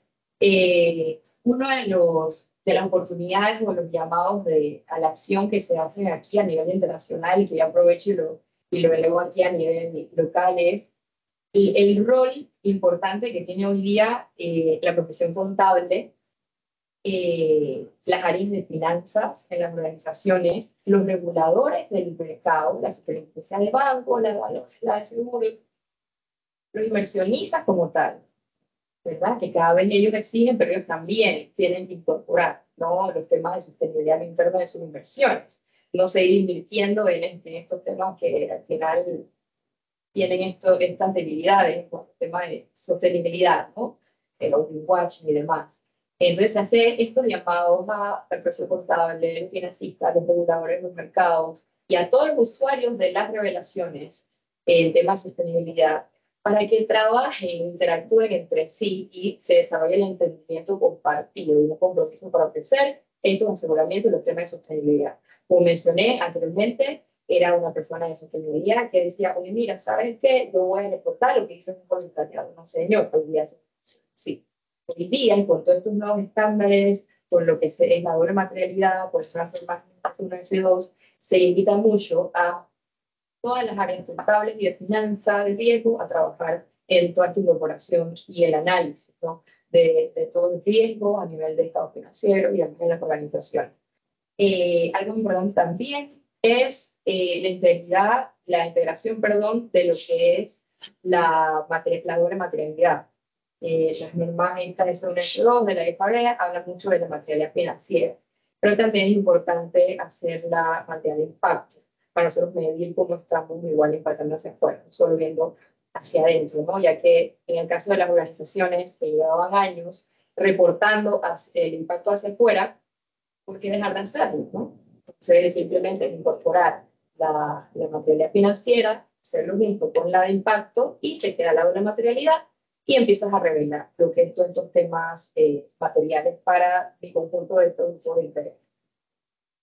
uno de las oportunidades o los llamados a la acción que se hacen aquí a nivel internacional y que ya aprovecho y lo elevo aquí a nivel local es el rol importante que tiene hoy día la profesión contable, las áreas de finanzas en las organizaciones, los reguladores del mercado, la superintendencia de banco, la de seguros, los inversionistas como tal, ¿verdad? Que cada vez ellos exigen, pero ellos también tienen que incorporar, ¿no?, los temas de sostenibilidad interna de sus inversiones. No seguir invirtiendo en estos temas que al final tienen estas debilidades con el tema de sostenibilidad, ¿no? El greenwashing y demás. Entonces se hace estos llamados a la presión contable, los financistas, los reguladores de los mercados y a todos los usuarios de las revelaciones en temas de sostenibilidad para que trabajen, interactúen entre sí y se desarrolle el entendimiento compartido y un compromiso para ofrecer estos aseguramientos y los temas de sostenibilidad. Como mencioné anteriormente, era una persona de sostenibilidad que decía, oye, mira, ¿sabes qué? Yo voy a reportar lo que hice en un voluntariado. No, señor, hoy día sí. Hoy día, con todos estos nuevos estándares, por lo que es la doble materialidad, por transformación de CO2, se invita mucho a todas las áreas contables y de finanzas, de riesgo, a trabajar en toda esta incorporación y el análisis, ¿no?, de todo el riesgo a nivel de estado financiero y en las organizaciones. Algo importante también es la integración, perdón, de lo que es la doble materialidad. Las normas estas de S1 de la IFAB hablan mucho de la materialidad financiera, pero también es importante hacer la materialidad de impacto para nosotros medir cómo estamos igual impactando hacia afuera, no solo viendo hacia adentro, ¿no? Ya que en el caso de las organizaciones que llevaban años reportando el impacto hacia afuera, ¿por qué dejar de hacerlo, no? Entonces, simplemente incorporar la materialidad financiera, hacerlo mismo con la de impacto y te queda la doble materialidad y empiezas a revelar lo que es todos estos temas materiales para mi conjunto de productos de interés.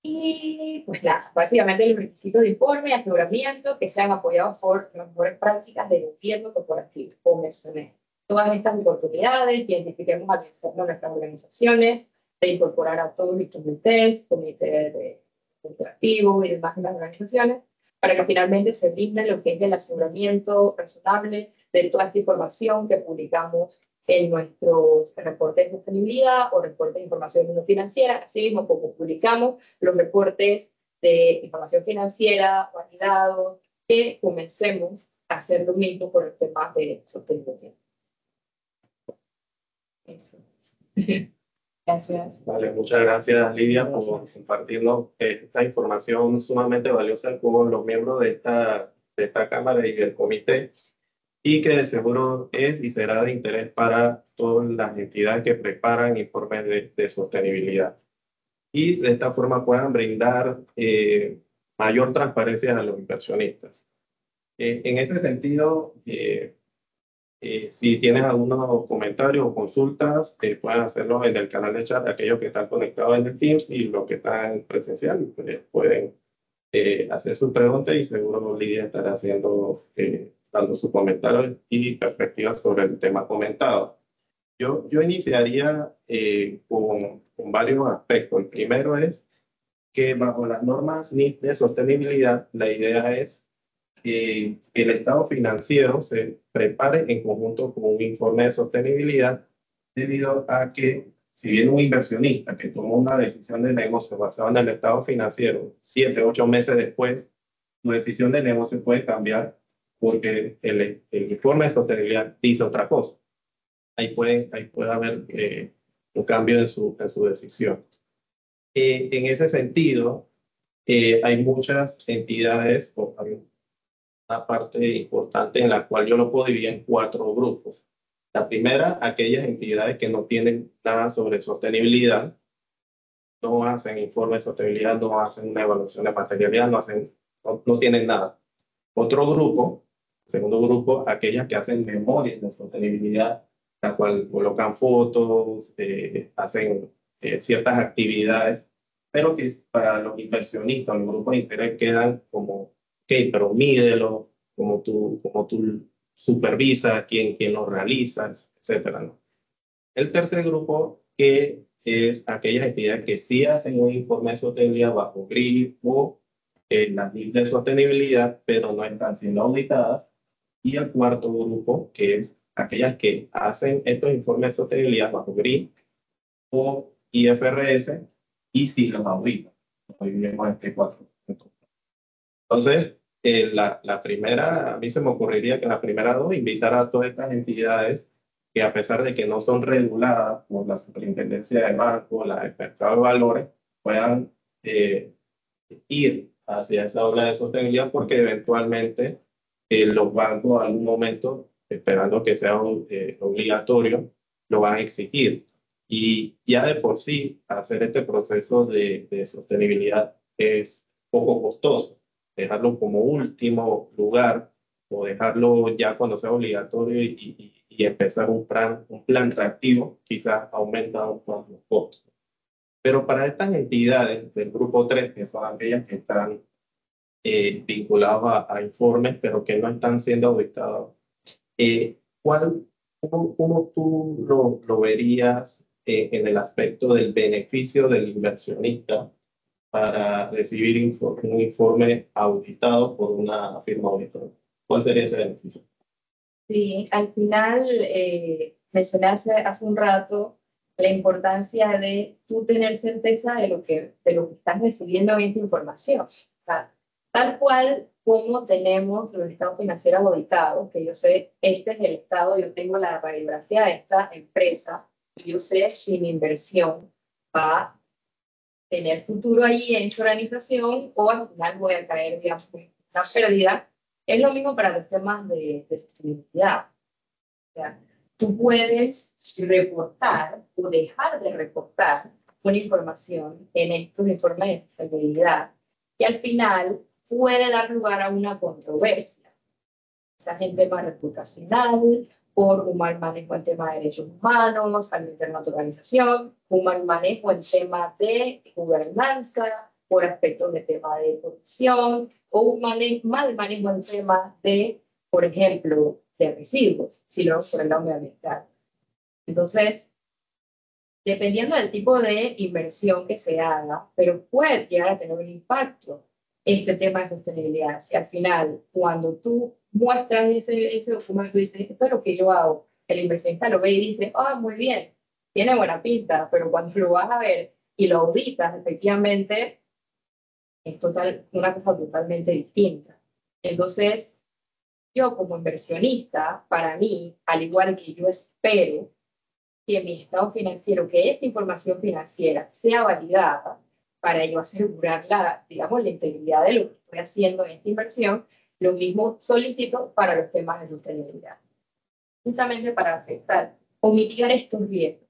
Y pues nada, básicamente los requisitos de informe y aseguramiento que sean apoyados por las mejores prácticas de gobierno corporativo, como mencioné. Todas estas oportunidades, identifiquemos a nuestras organizaciones, de incorporar a todos los comités, comités corporativos y demás de las organizaciones, para que finalmente se brinde lo que es el aseguramiento razonable de toda esta información que publicamos en nuestros reportes de sostenibilidad o reportes de información no financiera, así mismo como publicamos los reportes de información financiera, validado, que comencemos a hacer lo mismo por el tema de sostenibilidad. Eso. Gracias. Vale, muchas gracias, Lidia, por compartirnos esta información sumamente valiosa con los miembros de esta Cámara y del comité, y que de seguro es y será de interés para todas las entidades que preparan informes de sostenibilidad. Y de esta forma puedan brindar mayor transparencia a los inversionistas. En ese sentido, si tienes algunos comentarios o consultas, pueden hacerlos en el canal de chat, aquellos que están conectados en el Teams, y los que están presencial pueden hacer sus preguntas, y seguro Lidia estará dando sus comentarios y perspectivas sobre el tema comentado. Yo iniciaría con varios aspectos. El primero es que bajo las normas NIF de sostenibilidad, la idea es que el estado financiero se prepare en conjunto con un informe de sostenibilidad, debido a que si bien un inversionista que tomó una decisión de negocio basada en el estado financiero, 7, 8 meses después, su decisión de negocio puede cambiar porque el informe de sostenibilidad dice otra cosa. Ahí puede haber un cambio en su decisión. En ese sentido, hay muchas entidades, o hay una parte importante en la cual yo lo puedo dividir en 4 grupos. La primera, aquellas entidades que no tienen nada sobre sostenibilidad, no hacen informes de sostenibilidad, no hacen una evaluación de materialidad, no tienen nada. Otro grupo, segundo grupo, aquellas que hacen memorias de sostenibilidad, la cual colocan fotos, hacen ciertas actividades, pero que para los inversionistas, los grupos de interés quedan como, ok, pero mídelo, como tú supervisas, quién lo realiza, etcétera, ¿no? El tercer grupo, que es aquellas entidades que sí hacen un informe de sostenibilidad bajo GRI o las NIF de sostenibilidad, pero no están siendo auditadas. Y el cuarto grupo, que es aquellas que hacen estos informes de sostenibilidad bajo GRI o IFRS y sí los auditan. Hoy vemos este cuatro. Entonces, la primera, a mí se me ocurriría que la primera dos, invitar a todas estas entidades que, a pesar de que no son reguladas por la Superintendencia de Bancos, la del Mercado de Valores, puedan ir hacia esa ola de sostenibilidad, porque eventualmente los bancos en algún momento, esperando que sea obligatorio, lo van a exigir. Y ya de por sí, hacer este proceso de sostenibilidad es poco costoso. Dejarlo como último lugar o dejarlo ya cuando sea obligatorio y empezar un plan reactivo, quizás aumenta un poco los costos. Pero para estas entidades del grupo 3, que son aquellas que están vinculadas a informes, pero que no están siendo auditados, ¿cómo tú lo verías en el aspecto del beneficio del inversionista para recibir un informe auditado por una firma auditora? ¿Cuál sería ese beneficio? Sí, al final mencioné hace un rato la importancia de tú tener certeza de lo que estás recibiendo en esta información. O sea, tal cual como tenemos los estados financieros auditados, que yo sé, este es el estado, yo tengo la radiografía de esta empresa, y yo sé si mi inversión va a tener futuro allí en tu organización o al final voy a caer, digamos, en una pérdida. Es lo mismo para los temas de sostenibilidad. O sea, tú puedes reportar o dejar de reportar una información en estos informes de sostenibilidad que al final puede dar lugar a una controversia. Esa gente más reputacional, por un mal manejo en tema de derechos humanos, al interno de tu organización, un mal manejo en tema de gobernanza, por aspectos de tema de corrupción, o un mal manejo en tema de, por ejemplo, de residuos, si lo por el lado medioambiental. Entonces, dependiendo del tipo de inversión que se haga, pero puede llegar a tener un impacto este tema de sostenibilidad. Si al final, cuando tú muestras ese documento y dices, esto es lo que yo hago, el inversionista lo ve y dice, ah, muy bien, tiene buena pinta, pero cuando lo vas a ver y lo auditas, efectivamente, es una cosa totalmente distinta. Entonces, yo como inversionista, para mí, al igual que yo espero que mi estado financiero, que esa información financiera sea validada para yo asegurar digamos, la integridad de lo que estoy haciendo en esta inversión, lo mismo solicito para los temas de sostenibilidad. Justamente para afectar o mitigar estos riesgos,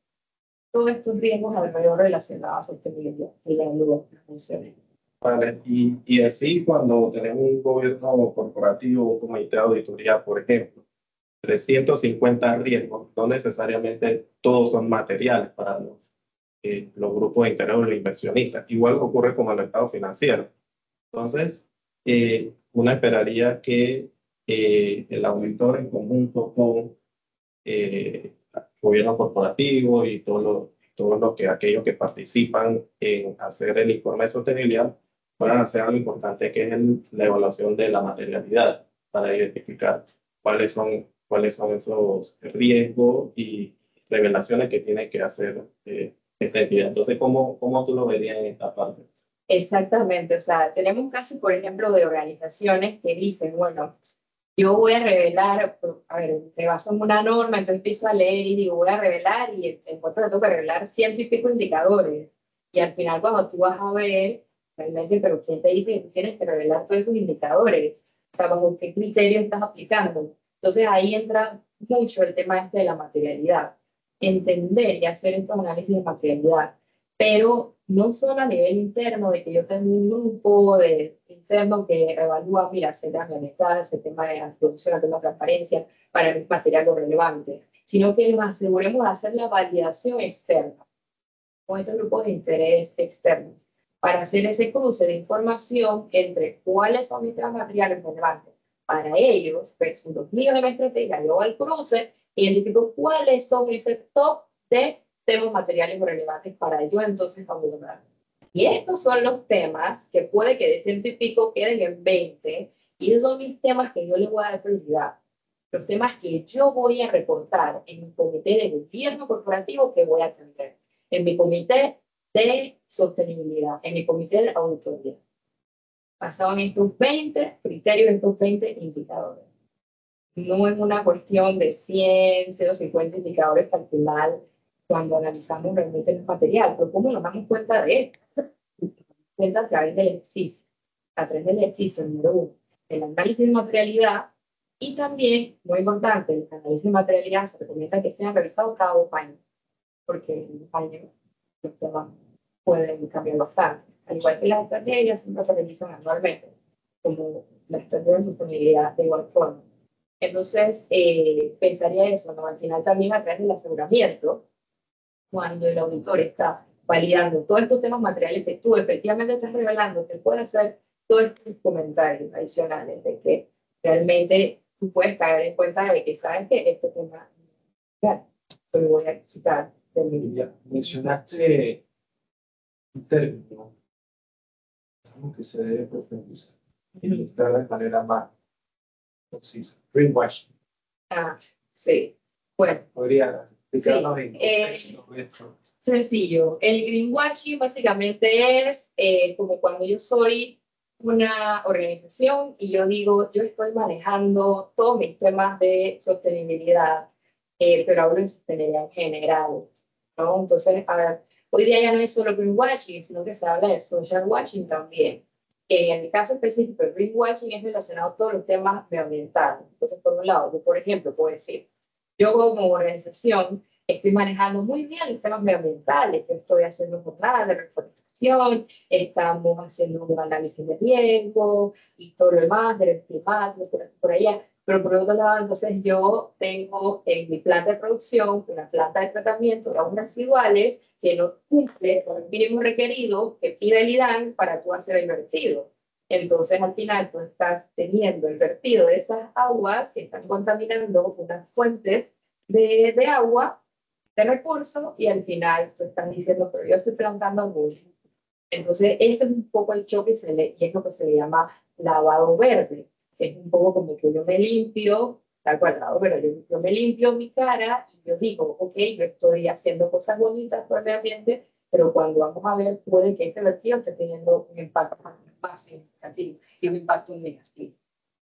todos estos riesgos alrededor relacionados a sostenibilidad, que ya lo mencioné. Vale, y así cuando tenemos un gobierno corporativo, un comité de auditoría, por ejemplo, 350 riesgos, no necesariamente todos son materiales para los grupos de interés o los inversionistas. Igual ocurre con el estado financiero. Entonces, uno esperaría que el auditor en conjunto con el gobierno corporativo y aquellos que participan en hacer el informe de sostenibilidad puedan hacer algo importante que es la evaluación de la materialidad para identificar cuáles son esos riesgos y revelaciones que tiene que hacer esta entidad. Entonces, ¿cómo tú lo verías en esta parte? Exactamente, o sea, tenemos casos, por ejemplo, de organizaciones que dicen, bueno, yo voy a revelar, a ver, me baso en una norma, entonces empiezo a leer y digo, voy a revelar y encuentro que tengo que revelar ciento y pico indicadores. Y al final cuando tú vas a ver, realmente, pero ¿quién te dice que tú tienes que revelar todos esos indicadores? O sea, ¿bajo qué criterio estás aplicando? Entonces ahí entra mucho el tema este de la materialidad. Entender y hacer estos análisis de materialidad, pero no solo a nivel interno, de que yo tengo un grupo interno que evalúa, mira, se da ambiental, ese tema de producción, el tema de transparencia, para el material relevante, sino que nos aseguremos de hacer la validación externa con estos grupos de interés externos para hacer ese cruce de información entre cuáles son mis temas materiales relevantes para ellos, versus los míos de mi estrategia. Yo al cruce identifico cuáles son ese top de temas materiales relevantes para yo entonces abordar. Y estos son los temas que puede que de ciento y pico queden en 20, y esos son mis temas que yo les voy a dar prioridad. Los temas que yo voy a reportar en mi comité de gobierno corporativo que voy a atender, en mi comité de sostenibilidad, en mi comité de auditoría, basado en estos 20 criterios, estos 20 indicadores. No es una cuestión de 100, 050 indicadores que al final, cuando analizamos realmente el material, pero ¿cómo nos damos cuenta de esto? Cuenta a través del ejercicio, a través del ejercicio número 1, el análisis de materialidad, y también, muy importante, el análisis de materialidad se recomienda que sea realizado cada 2 años, porque en 2 años los temas pueden cambiar bastante. Al igual que las estrategias, siempre se realizan anualmente, como la estrategia de sostenibilidad de igual forma. Entonces, pensaría eso, ¿no? Al final también a través del aseguramiento, cuando el auditor está validando todos estos temas materiales que tú efectivamente estás revelando, te puede hacer todos estos comentarios adicionales de que realmente tú puedes caer en cuenta de que sabes que este tema, ya, lo voy a citar. Mencionaste un término que se debe profundizar y ilustrar de manera más concisa. Greenwashing. Ah, sí. Bueno. Podría explicarnos Sí, en contexto. Sencillo. El greenwashing básicamente es como cuando yo soy una organización y yo digo, yo estoy manejando todos mis temas de sostenibilidad, pero hablo de sostenibilidad en general, ¿no? Entonces, a ver, hoy día ya no es solo greenwashing, sino que se habla de social washing también. En el caso específico, el greenwashing es relacionado a todos los temas medioambientales. Entonces, por un lado, yo, por ejemplo, puedo decir, yo como organización estoy manejando muy bien los temas medioambientales, yo estoy haciendo jornadas de reforestación, estamos haciendo un análisis de riesgo y todo lo demás, de climático, por allá. Pero por otro lado, entonces yo tengo en mi planta de producción una planta de tratamiento de aguas residuales que no cumple con el mínimo requerido que pide el IDAN para tú hacer el vertido. Entonces, al final, tú estás teniendo el vertido de esas aguas que están contaminando unas fuentes de agua, de recursos, y al final tú estás diciendo, pero yo estoy plantando mucho. Entonces, ese es un poco el choque y es lo que se le llama lavado verde. Es un poco como que yo me limpio, ¿de acuerdo? Pero yo me limpio mi cara y yo digo, ok, yo estoy haciendo cosas bonitas por el medio ambiente, pero cuando vamos a ver, puede que ese vertido esté teniendo un impacto más significativo y un impacto negativo.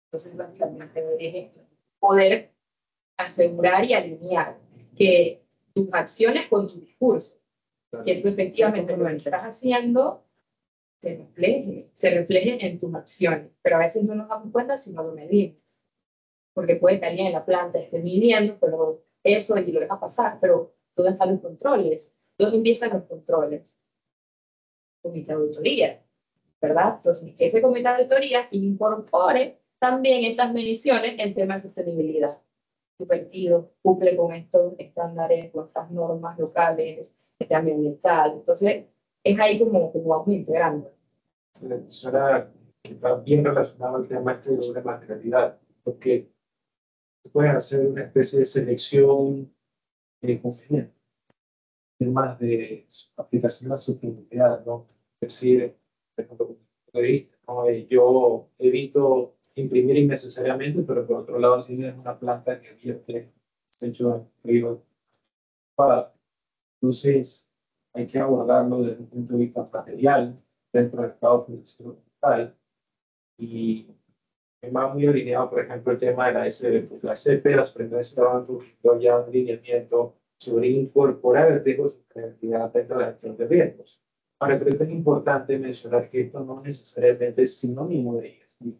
Entonces, básicamente es esto, poder asegurar y alinear que tus acciones con tu discurso, que tú efectivamente lo que estás haciendo se refleje en tus acciones, pero a veces no nos damos cuenta si no lo medimos, porque puede que alguien en la planta esté midiendo, pero eso y lo deja pasar, pero ¿dónde están los controles? ¿Dónde empiezan los controles? Comité de auditoría, ¿verdad? Entonces, ese comité de auditoría incorpore también estas mediciones en temas de sostenibilidad. Tu partido cumple con estos estándares, con estas normas locales, este ambiental. Entonces, es ahí como vamos integrando. Eso era, está bien relacionado al tema este de la materialidad, porque tú puedes hacer una especie de selección conveniente, temas de aplicación a sostenibilidad, ¿no? Es decir, por ejemplo, como tú dijiste, ¿no? Yo evito imprimir innecesariamente, pero por otro lado tienes una planta que vierte hecho en frío. Entonces, hay que abordarlo desde un punto de vista material dentro del estado financiero total y va muy alineado, por ejemplo, el tema de la SDP. La SDP, las Superintendencia de Banco, ya un lineamiento sobre incorporar el riesgo de sostenibilidad dentro de la gestión de riesgos. Ahora, creo que es importante mencionar que esto no necesariamente es sinónimo de ESG.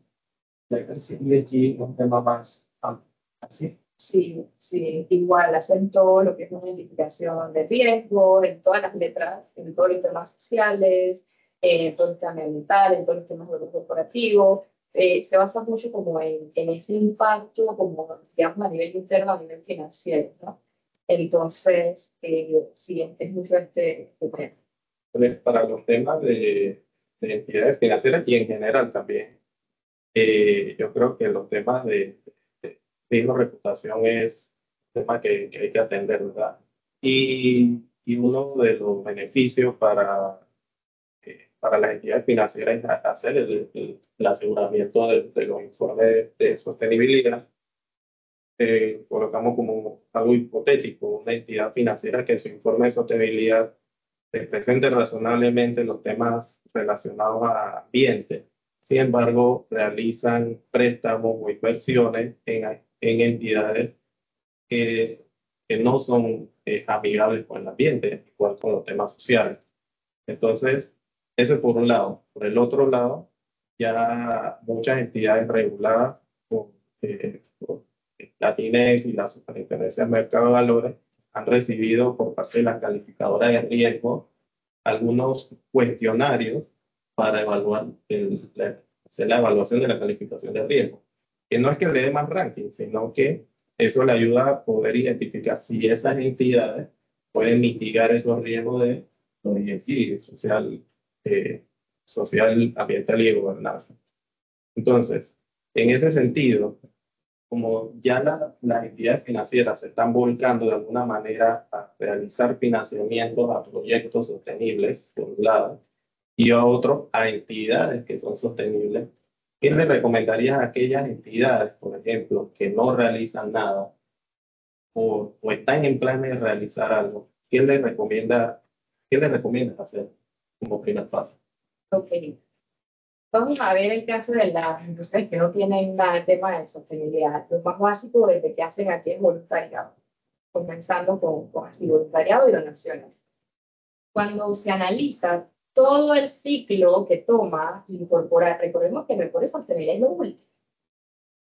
La ESG es un tema más amplio. ¿Así? Sí, sí, igual hacen todo lo que es una identificación de riesgo, en todas las letras, en todos los temas sociales, en todo el tema ambiental, en todos los temas de lo corporativo. Se basa mucho como en ese impacto, como digamos a nivel interno, a nivel financiero, ¿no? Entonces, sí, es mucho este tema. Para los temas de entidades financieras y en general también, yo creo que los temas de riesgo reputación es un tema que hay que atender, ¿verdad? Y uno de los beneficios para las entidades financieras es hacer el aseguramiento de los informes de sostenibilidad. Colocamos como algo hipotético, una entidad financiera que en su informe de sostenibilidad se presente razonablemente los temas relacionados a ambiente. Sin embargo, realizan préstamos o inversiones en entidades que, que no son amigables con el ambiente, igual con los temas sociales. Entonces, ese por un lado. Por el otro lado, ya muchas entidades reguladas por Latinex y la Superintendencia de Mercado de Valores han recibido por parte de la calificadora de riesgo algunos cuestionarios para evaluar hacer la evaluación de la calificación de riesgo. Que no es que le dé más ranking, sino que eso le ayuda a poder identificar si esas entidades pueden mitigar esos riesgos de los ESG, social, ambiental y de gobernanza. Entonces, en ese sentido, como ya las entidades financieras se están volcando de alguna manera a realizar financiamientos a proyectos sostenibles, por un lado, y a otro a entidades que son sostenibles, ¿qué le recomendarías a aquellas entidades, por ejemplo, que no realizan nada o están en planes de realizar algo? ¿Qué le recomiendas hacer como primer paso? Ok. Vamos a ver el caso de las industrias que no tienen nada de tema de sostenibilidad. Lo más básico desde que hacen aquí es voluntariado, comenzando con así, voluntariado y donaciones. Cuando se analiza todo el ciclo que toma incorporar, recordemos que el de sostenibilidad es lo último.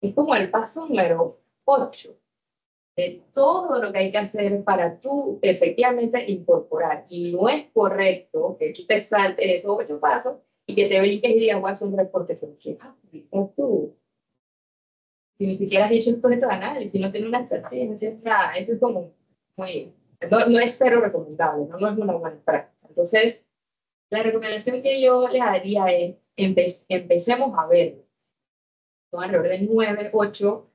Es como el paso número 8 de todo lo que hay que hacer para tú efectivamente incorporar. Y no es correcto que tú te saltes esos 8 pasos y que te brinques y digas, voy a hacer un reporte, pero ¿qué tú? Si ni siquiera has hecho todo este análisis, no tienes una estrategia, no tienes nada, eso es como muy, no es cero recomendable, no es una buena práctica. Entonces, la recomendación que yo les haría es, empecemos a ver, son alrededor de 9, 8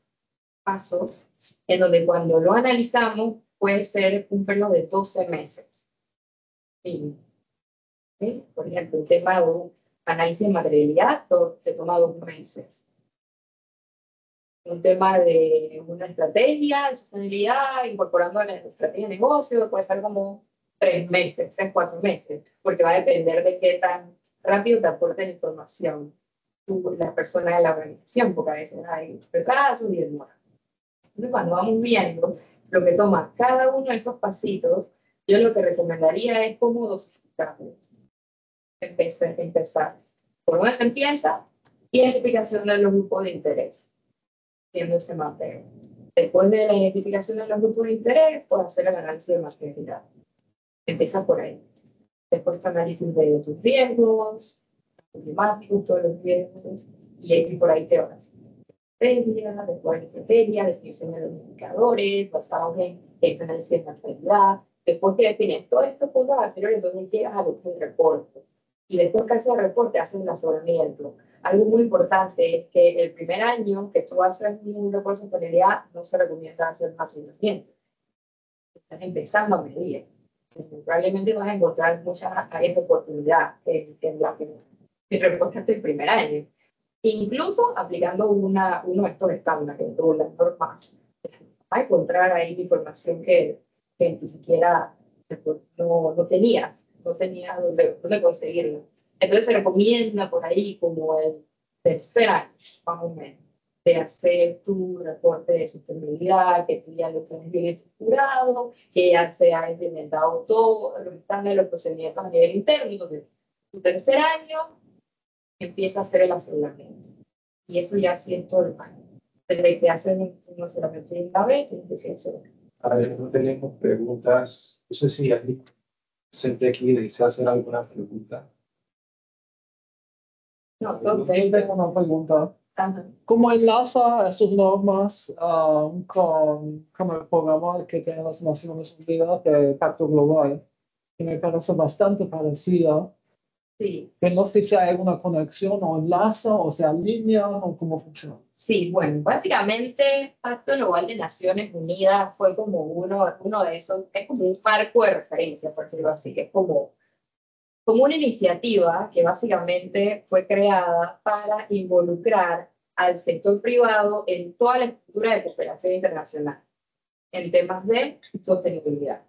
pasos, en donde cuando lo analizamos puede ser un periodo de 12 meses. Sí. ¿Sí? Por ejemplo, un tema de un análisis de materialidad te toma 2 meses. Un tema de una estrategia de sostenibilidad, incorporando la estrategia de negocio, puede ser como 3 meses, 3, 4 meses, porque va a depender de qué tan rápido te aporten información la persona de la organización, porque a veces hay retrasos y demora. Entonces, cuando vamos viendo lo que toma cada uno de esos pasitos, yo lo que recomendaría es cómo dosificarlo. Empezar. ¿Por dónde se empieza? Identificación de los grupos de interés, siendo ese mapeo. Después de la identificación de los grupos de interés, puedes hacer el análisis de materialidad. Empieza por ahí. Después tu análisis de tus riesgos, climáticos, todos los riesgos, y ahí por ahí te vas. Estrategia, después de estrategia, definición de los indicadores, basados en este análisis de materialidad. Después que defines todos estos puntos anteriores, entonces llegas a lo que es el reporte. Y después que haces el reporte, haces el aseguramiento. Algo muy importante es que el primer año que tú haces un reporte de sostenibilidad, no se recomienda hacer un aseguramiento. Estás empezando a medir. Probablemente vas a encontrar muchas áreas de oportunidad en la que si reportaste el primer año. Incluso aplicando uno de estos estándares o las normas, vas a encontrar ahí información que ni siquiera no tenías dónde conseguirla. Entonces se recomienda por ahí como el tercer año, más o menos, de hacer tu reporte de sostenibilidad, que tú ya lo tienes bien estructurado, que ya se ha implementado todo, los estándares, los procedimientos a nivel interno. Entonces, tu tercer año empieza a hacer el aseguramiento. Y eso ya siento el año. Desde que hacen un aseguramiento de una vez, tienes que hacer. A ver, no tenemos preguntas. No sé si alguien se aquí desea hacer alguna pregunta. No, Yo tengo una pregunta. Ajá. ¿Cómo enlaza esas normas con el programa que tienen las Naciones Unidas de Pacto Global? Que me parece bastante parecida. Sí. Que no sé si hay alguna conexión o enlaza o se alinean o cómo funciona. Sí, bueno, básicamente Pacto Global de Naciones Unidas fue como uno de esos, es como un marco de referencia, por decirlo así, que es como una iniciativa que básicamente fue creada para involucrar al sector privado en toda la estructura de cooperación internacional en temas de sostenibilidad.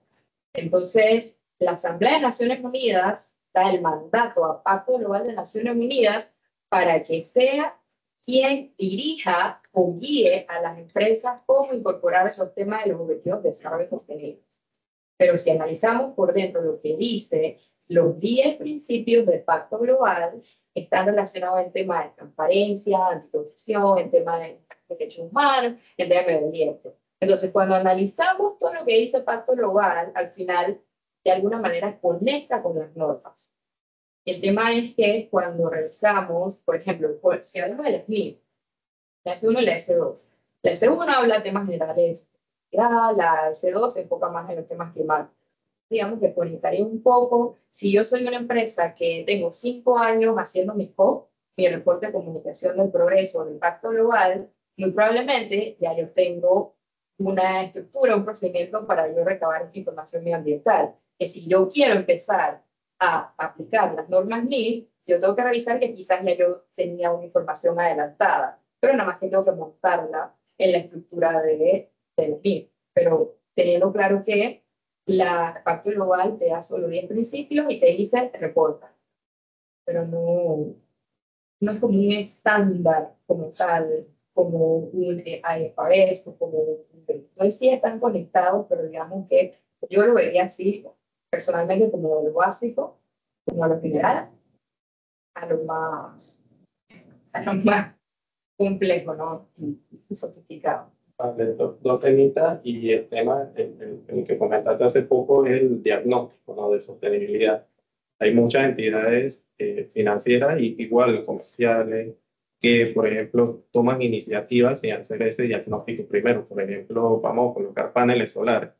Entonces, la Asamblea de Naciones Unidas da el mandato a Pacto Global de Naciones Unidas para que sea quien dirija o guíe a las empresas cómo incorporar esos temas de los objetivos de desarrollo sostenible. Pero si analizamos por dentro lo que dice, los 10 principios del Pacto Global están relacionados en temas de transparencia, anticorrupción, en temas de derechos humanos, en temas de medio ambiente. Entonces, cuando analizamos todo lo que dice el Pacto Global, al final, de alguna manera, conecta con las normas. El tema es que cuando revisamos, por ejemplo, si hablamos de las SNI, la S1 y la S2. La S1 habla de temas generales, la S2 se enfoca más en los temas climáticos. Digamos que conectaría un poco, si yo soy una empresa que tengo 5 años haciendo mi COP, mi reporte de comunicación del progreso del impacto global, muy probablemente ya yo tengo una estructura, un procedimiento para yo recabar información medioambiental. Que si yo quiero empezar a aplicar las normas NIS, yo tengo que revisar que quizás ya yo tenía una información adelantada, pero nada más que tengo que montarla en la estructura del NIS. Pero teniendo claro que la Pacto Global te da solo 10 principios y te dice reporta, pero no es como un estándar como tal, como un IFRS o como un... Entonces sí están conectados, pero digamos que yo lo vería así, personalmente, como lo básico, como a lo general, a lo más complejo, ¿no? Y sofisticado. Vale, dos temitas y el tema el que comentaste hace poco es el diagnóstico, ¿no?, de sostenibilidad. Hay muchas entidades financieras y igual comerciales que, por ejemplo, toman iniciativas sin hacer ese diagnóstico primero. Por ejemplo, vamos a colocar paneles solares,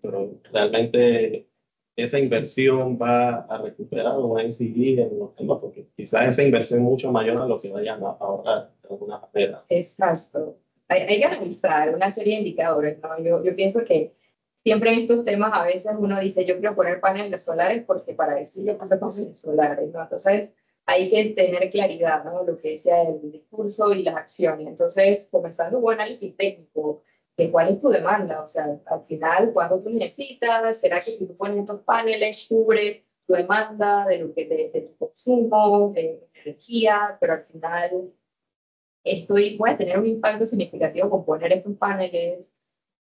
pero realmente esa inversión va a recuperar o va a incidir en los temas, porque quizás esa inversión es mucho mayor a lo que vayan a ahorrar de alguna manera. Exacto. Hay que analizar una serie de indicadores, ¿no? Yo pienso que siempre en estos temas a veces uno dice, yo quiero poner paneles solares porque para eso yo paso paneles solares, ¿no? Entonces hay que tener claridad, ¿no? Lo que decía el discurso y las acciones. Entonces, comenzando un análisis técnico, de cuál es tu demanda, o sea, al final, ¿cuándo tú necesitas? ¿Será que si tú pones estos paneles cubre tu demanda, de lo que de tu consumo, de energía, pero al final voy a tener un impacto significativo con poner estos paneles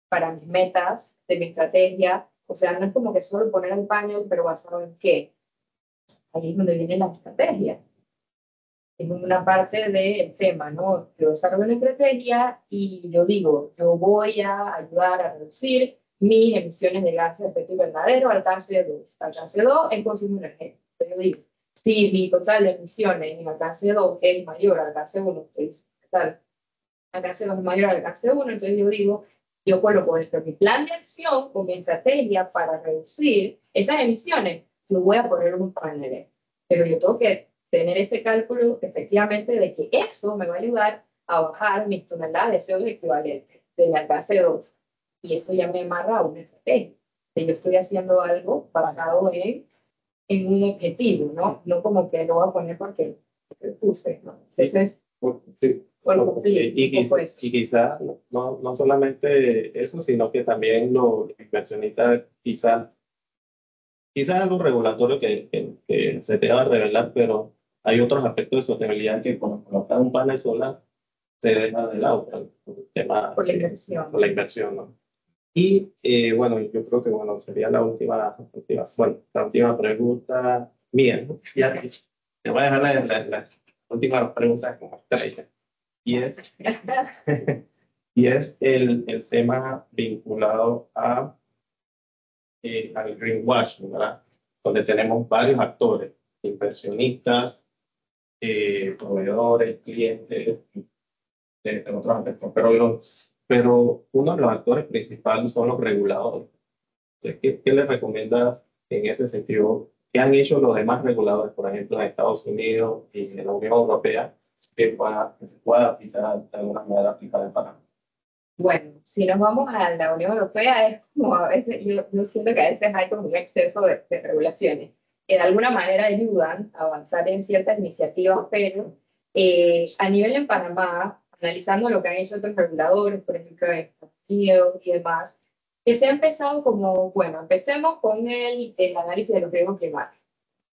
para mis metas, de mi estrategia. O sea, no es como que solo poner un panel, pero basado en qué. Ahí es donde viene la estrategia. Es una parte del tema, ¿no? Yo desarrollo una estrategia y yo digo, yo voy a ayudar a reducir mis emisiones de gases de efecto invernadero al alcance 2. Alcance 2 es consumo energético. Yo digo, si mi total de emisiones en alcance 2 es mayor al alcance 1, es tal, alcance 2 es mayor al alcance 1, entonces yo digo, yo coloco dentro de mi plan de acción o mi estrategia para reducir esas emisiones, yo voy a poner unos paneles. Pero yo tengo que tener ese cálculo efectivamente de que eso me va a ayudar a bajar mis toneladas de CO2 equivalentes del alcance 2. Y eso ya me amarra a una estrategia. Que yo estoy haciendo algo basado en un objetivo, ¿no? No como que lo voy a poner porque lo puse, ¿no? Entonces, Sí. por cumplir. Y quizás no solamente eso, sino que también los inversionistas, quizás algo regulatorio que se te va a revelar, pero hay otros aspectos de sostenibilidad que cuando colocar un panel solar se deja de lado por el tema por la inversión. por la inversión, ¿no? Y bueno, yo creo que bueno, sería bueno, la última pregunta mía, ¿no? Ya te voy a dejar la última pregunta como estrella. Y es, y es el tema vinculado al greenwashing, ¿verdad? Donde tenemos varios actores, inversionistas, proveedores, clientes, entre otros aspectos, pero uno de los actores principales son los reguladores. Entonces, ¿qué les recomiendas en ese sentido? ¿Qué han hecho los demás reguladores, por ejemplo, en Estados Unidos y en la Unión Europea, que se pueda aplicar de alguna manera aplicar en Panamá? Bueno, si nos vamos a la Unión Europea, es como a veces, yo siento que a veces hay como un exceso de regulaciones que de alguna manera ayudan a avanzar en ciertas iniciativas, pero a nivel en Panamá, analizando lo que han hecho otros reguladores, por ejemplo, en Estados Unidos y demás, que se ha empezado como, bueno, empecemos con el análisis de los riesgos climáticos,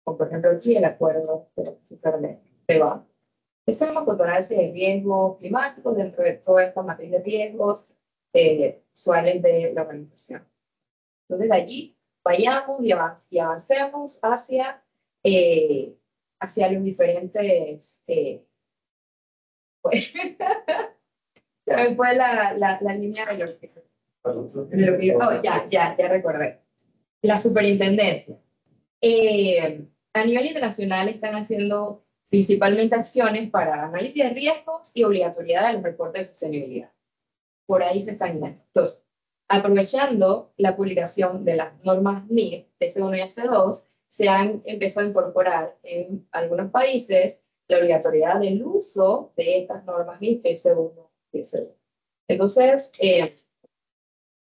como por ejemplo, sí, el acuerdo de va. Empecemos con análisis de riesgos climáticos dentro de toda esta matriz de riesgos usuales de la organización. Entonces, de allí vayamos y avancemos hacia los diferentes. Pues, se me fue la línea de los oh, ya recordé. La superintendencia. A nivel internacional están haciendo principalmente acciones para análisis de riesgos y obligatoriedad de los reportes de sostenibilidad. Por ahí se están yendo. Entonces, aprovechando la publicación de las normas NIR, TC1 y AC2, se han empezado a incorporar en algunos países la obligatoriedad del uso de estas normas NIR, TC1 y AC2. Entonces,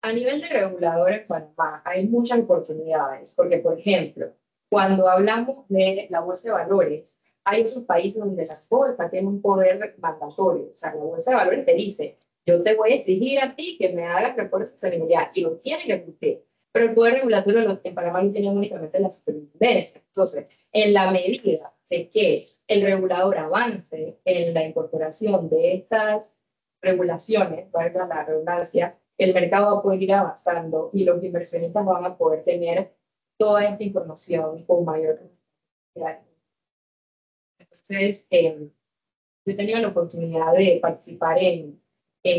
a nivel de regulador en Panamá hay muchas oportunidades, porque, por ejemplo, cuando hablamos de la bolsa de valores, hay otros países donde la bolsa tiene un poder mandatorio. O sea, la bolsa de valores te dice, yo te voy a exigir a ti que me hagas reportes de sostenibilidad y lo tiene que cumplir. Pero el poder regulatorio en Panamá lo tiene únicamente la superintendencia. Entonces, en la medida de que el regulador avance en la incorporación de estas regulaciones, valga la redundancia, el mercado va a poder ir avanzando y los inversionistas van a poder tener toda esta información con mayor capacidad. Entonces, yo he tenido la oportunidad de participar en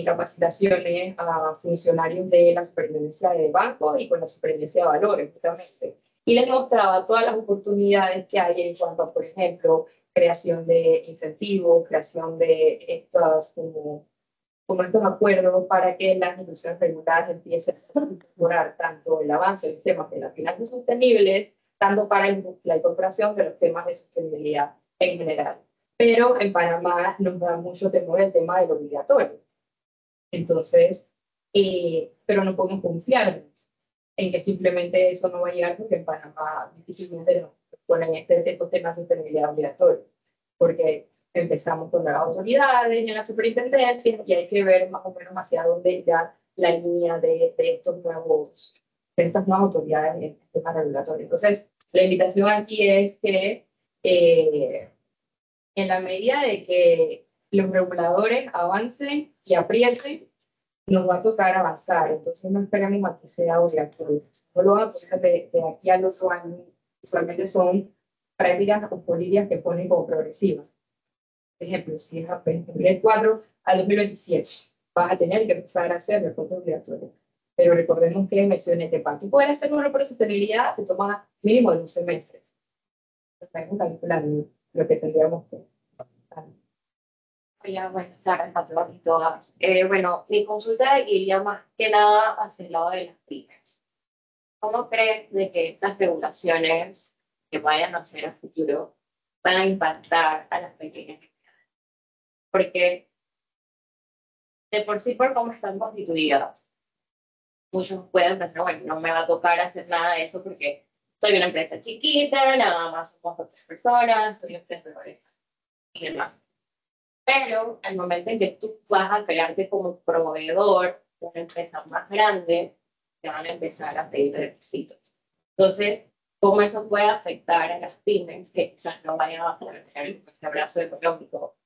capacitaciones a funcionarios de la superintendencia de banco y con la superintendencia de valores, justamente. Y les mostraba todas las oportunidades que hay en cuanto a, por ejemplo, creación de incentivos, creación de estas como estos acuerdos para que las instituciones reguladas empiecen a mejorar tanto el avance de los temas de las finanzas sostenibles, tanto para la incorporación de los temas de sostenibilidad en general. Pero en Panamá nos da mucho temor el tema del obligatorio. Entonces, pero no podemos confiarnos en que simplemente eso no va a llegar porque en Panamá difícilmente nos ponen estos temas de sostenibilidad obligatorios. Porque empezamos con las autoridades en la superintendencia y hay que ver más o menos hacia dónde ya la línea de estas nuevas autoridades en el tema regulatorio. Entonces, La invitación aquí es que en la medida de que los reguladores avancen y aprieten, nos va a tocar avanzar. Entonces no esperamos a que sea obligatorio. No lo vamos a poner de aquí al otro año. Usualmente son prácticas o políticas que ponen como progresivas. Por ejemplo, si es a 2024 al 2027, vas a tener que empezar a hacer reportes obligatorios. Pero recordemos que mencioné que para tú poder hacer un reporte de sostenibilidad te toma mínimo 12 meses. Estamos calculando lo que tendríamos que hacer. Hola, buenas tardes a todos y todas. Bueno, mi consulta iría más que nada hacia el lado de las pymes. ¿Cómo crees de que estas regulaciones que vayan a hacer a futuro van a impactar a las pequeñas empresas? Porque de por sí, por cómo están constituidas, muchos pueden pensar, bueno, no me va a tocar hacer nada de eso porque soy una empresa chiquita, nada más somos otras personas, soy emprendedores y demás. Pero al momento en que tú vas a crearte como proveedor de una empresa más grande, te van a empezar a pedir requisitos. Entonces, ¿cómo eso puede afectar a las pymes que quizás no vayan a poder tener este brazo económico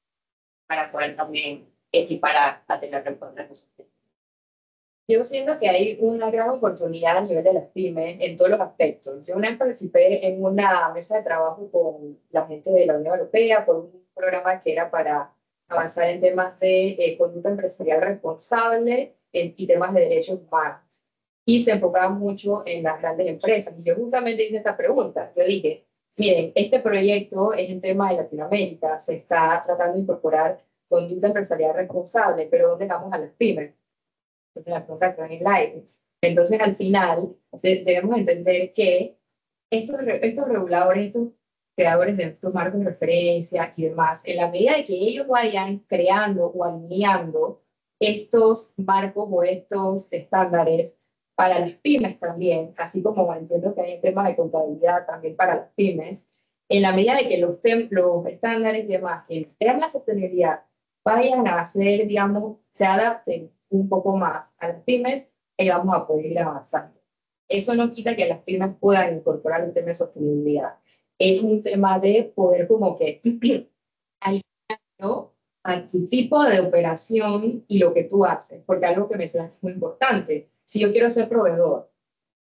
para poder también equiparar a tener reportes? Yo siento que hay una gran oportunidad a nivel de las pymes en todos los aspectos. Yo una vez participé en una mesa de trabajo con la gente de la Unión Europea por un programa que era para avanzar en temas de conducta empresarial responsable y temas de derechos humanos. Y se enfocaba mucho en las grandes empresas. Y yo justamente hice esta pregunta. Yo dije, miren, este proyecto es un tema de Latinoamérica, se está tratando de incorporar conducta empresarial responsable, pero ¿dónde dejamos a las pymes? La pregunta que va en el aire. Entonces, al final, debemos entender que estos reguladores, estos creadores de estos marcos de referencia y demás, en la medida de que ellos vayan creando o alineando estos marcos o estos estándares para las pymes también, así como entiendo que hay un tema de contabilidad también para las pymes, en la medida de que los estándares y demás en temas de sostenibilidad vayan a hacer, digamos, se adapten un poco más a las pymes, y vamos a poder ir avanzando. Eso no quita que las pymes puedan incorporar un tema de sostenibilidad. Es un tema de poder como que alinearlo a tu tipo de operación y lo que tú haces, porque algo que mencionaste es muy importante. Si yo quiero ser proveedor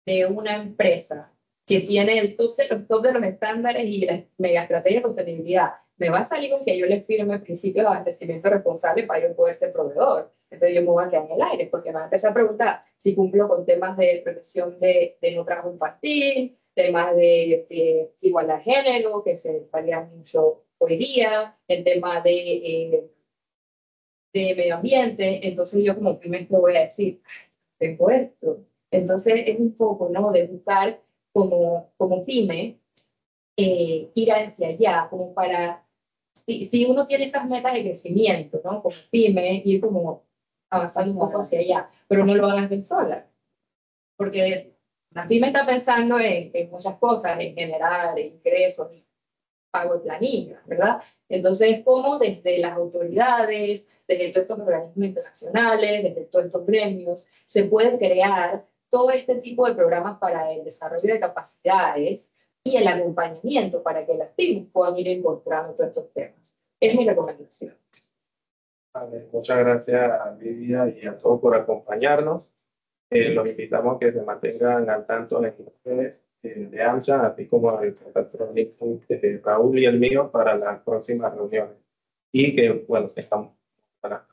de una empresa que tiene el top de los estándares y la mega estrategia de sostenibilidad, me va a salir con que yo le firme el principio de abastecimiento responsable para yo poder ser proveedor. Entonces yo me voy a quedar en el aire porque me va a empezar a preguntar si cumplo con temas de protección de no trabajo infantil, temas de igualdad de género, que se valía mucho hoy día, el tema de medio ambiente. Entonces yo como primero voy a decir, tengo esto. Entonces es un poco, ¿no?, de buscar como pyme, ir hacia allá, como para, si uno tiene esas metas de crecimiento, ¿no?, como pyme, ir como avanzando un poco hacia allá, pero no lo van a hacer sola, porque la pyme está pensando en muchas cosas, en generar ingresos y pago de planillas, ¿verdad? Entonces, como desde las autoridades, desde todos estos organismos internacionales, desde todos estos gremios, se puede crear todo este tipo de programas para el desarrollo de capacidades y el acompañamiento para que las pymes puedan ir incorporando todos estos temas. Es mi recomendación. Vale, muchas gracias a Lidia y a todos por acompañarnos. Los invitamos a que se mantengan al tanto en las redes de AmCham, así como el contacto de Raúl y el mío para las próximas reuniones. Y que, bueno, estamos para...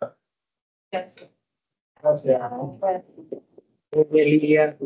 Gracias. Gracias. Bueno. Lidia.